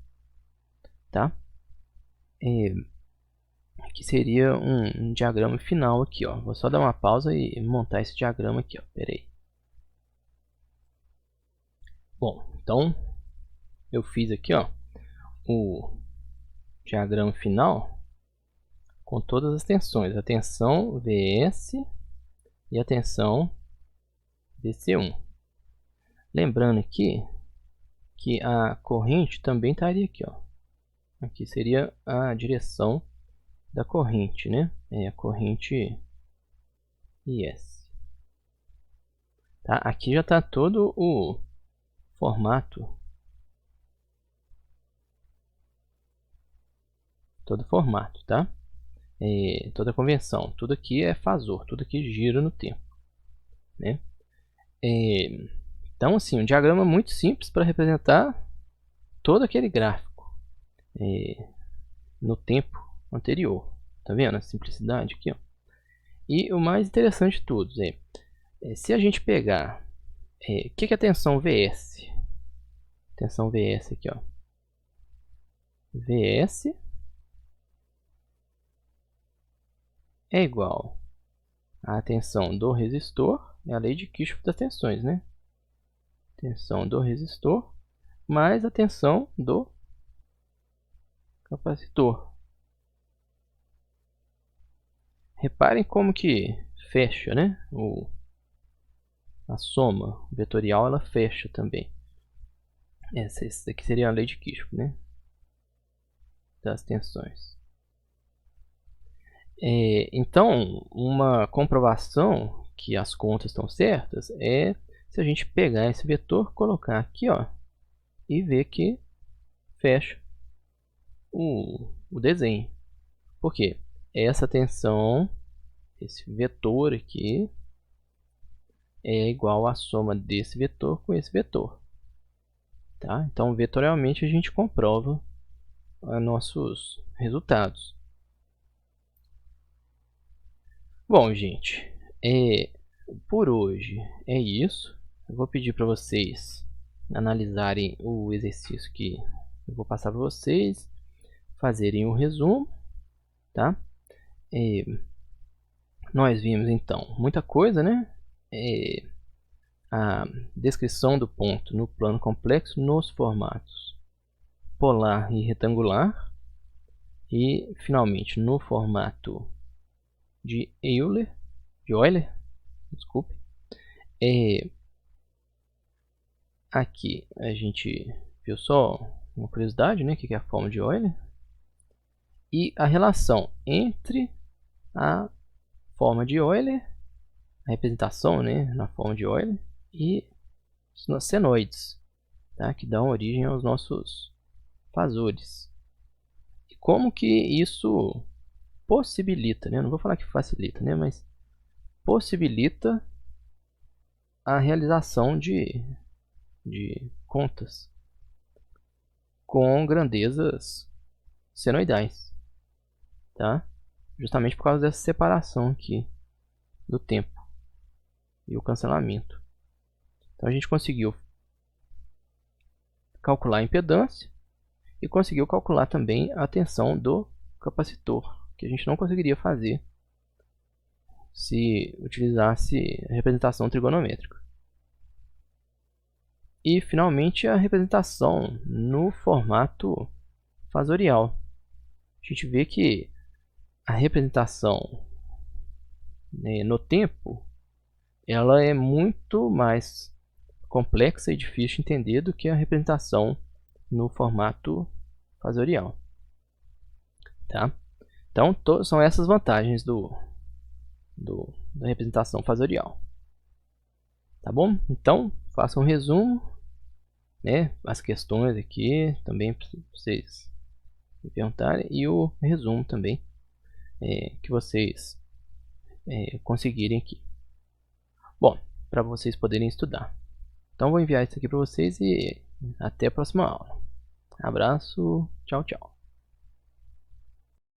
tá? Aqui seria um diagrama final aqui, ó. Vou só dar uma pausa e montar esse diagrama aqui, ó. Pera aí. Bom, então eu fiz aqui, ó, o diagrama final com todas as tensões, a tensão Vs e a tensão Vc1. Lembrando aqui que a corrente também estaria aqui, ó. Aqui seria a direção da corrente, né? A corrente IS. Tá? Aqui já está todo o formato, tá? Toda a convenção, tudo aqui é fasor, tudo aqui gira no tempo, né? Então, assim, um diagrama muito simples para representar todo aquele gráfico no tempo anterior. Tá vendo a simplicidade aqui, ó? E o mais interessante de tudo se a gente pegar o que é a tensão Vs? Tensão Vs aqui, ó. Vs é igual à tensão do resistor, é a lei de Kirchhoff das tensões, né? Tensão do resistor mais a tensão do capacitor. Reparem como que fecha, né? A soma vetorial ela fecha também. Essa aqui seria a lei de Kirchhoff, né? Das tensões. Então, uma comprovação que as contas estão certas é se a gente pegar esse vetor, colocar aqui, ó, e ver que fecha o desenho. Por quê? Essa tensão, esse vetor aqui, é igual à soma desse vetor com esse vetor. Tá? Então, vetorialmente, a gente comprova nossos resultados. Bom, gente, por hoje é isso. Eu vou pedir para vocês analisarem o exercício que eu vou passar para vocês, fazerem um resumo, tá? Nós vimos então muita coisa, né? a descrição do ponto no plano complexo nos formatos polar e retangular, e finalmente no formato de Euler, desculpe. Aqui a gente viu só uma curiosidade, né, que é a forma de Euler, e a relação entre a forma de Euler, a representação, né, na forma de Euler, e os senoides, tá, que dão origem aos nossos fasores. E como que isso possibilita, né, não vou falar que facilita, né, mas possibilita a realização de contas com grandezas senoidais, tá? Justamente por causa dessa separação aqui do tempo e o cancelamento. Então a gente conseguiu calcular a impedância e conseguiu calcular também a tensão do capacitor, que a gente não conseguiria fazer se utilizasse a representação trigonométrica. E finalmente a representação no formato fasorial. A gente vê que a representação, né, no tempo, ela é muito mais complexa e difícil de entender do que a representação no formato fasorial, tá? Então são essas vantagens da representação fasorial, tá bom? Então faça um resumo, né, as questões aqui também para vocês me perguntarem, e o resumo também que vocês conseguirem aqui. Bom, para vocês poderem estudar. Então vou enviar isso aqui para vocês e até a próxima aula. Abraço, tchau, tchau.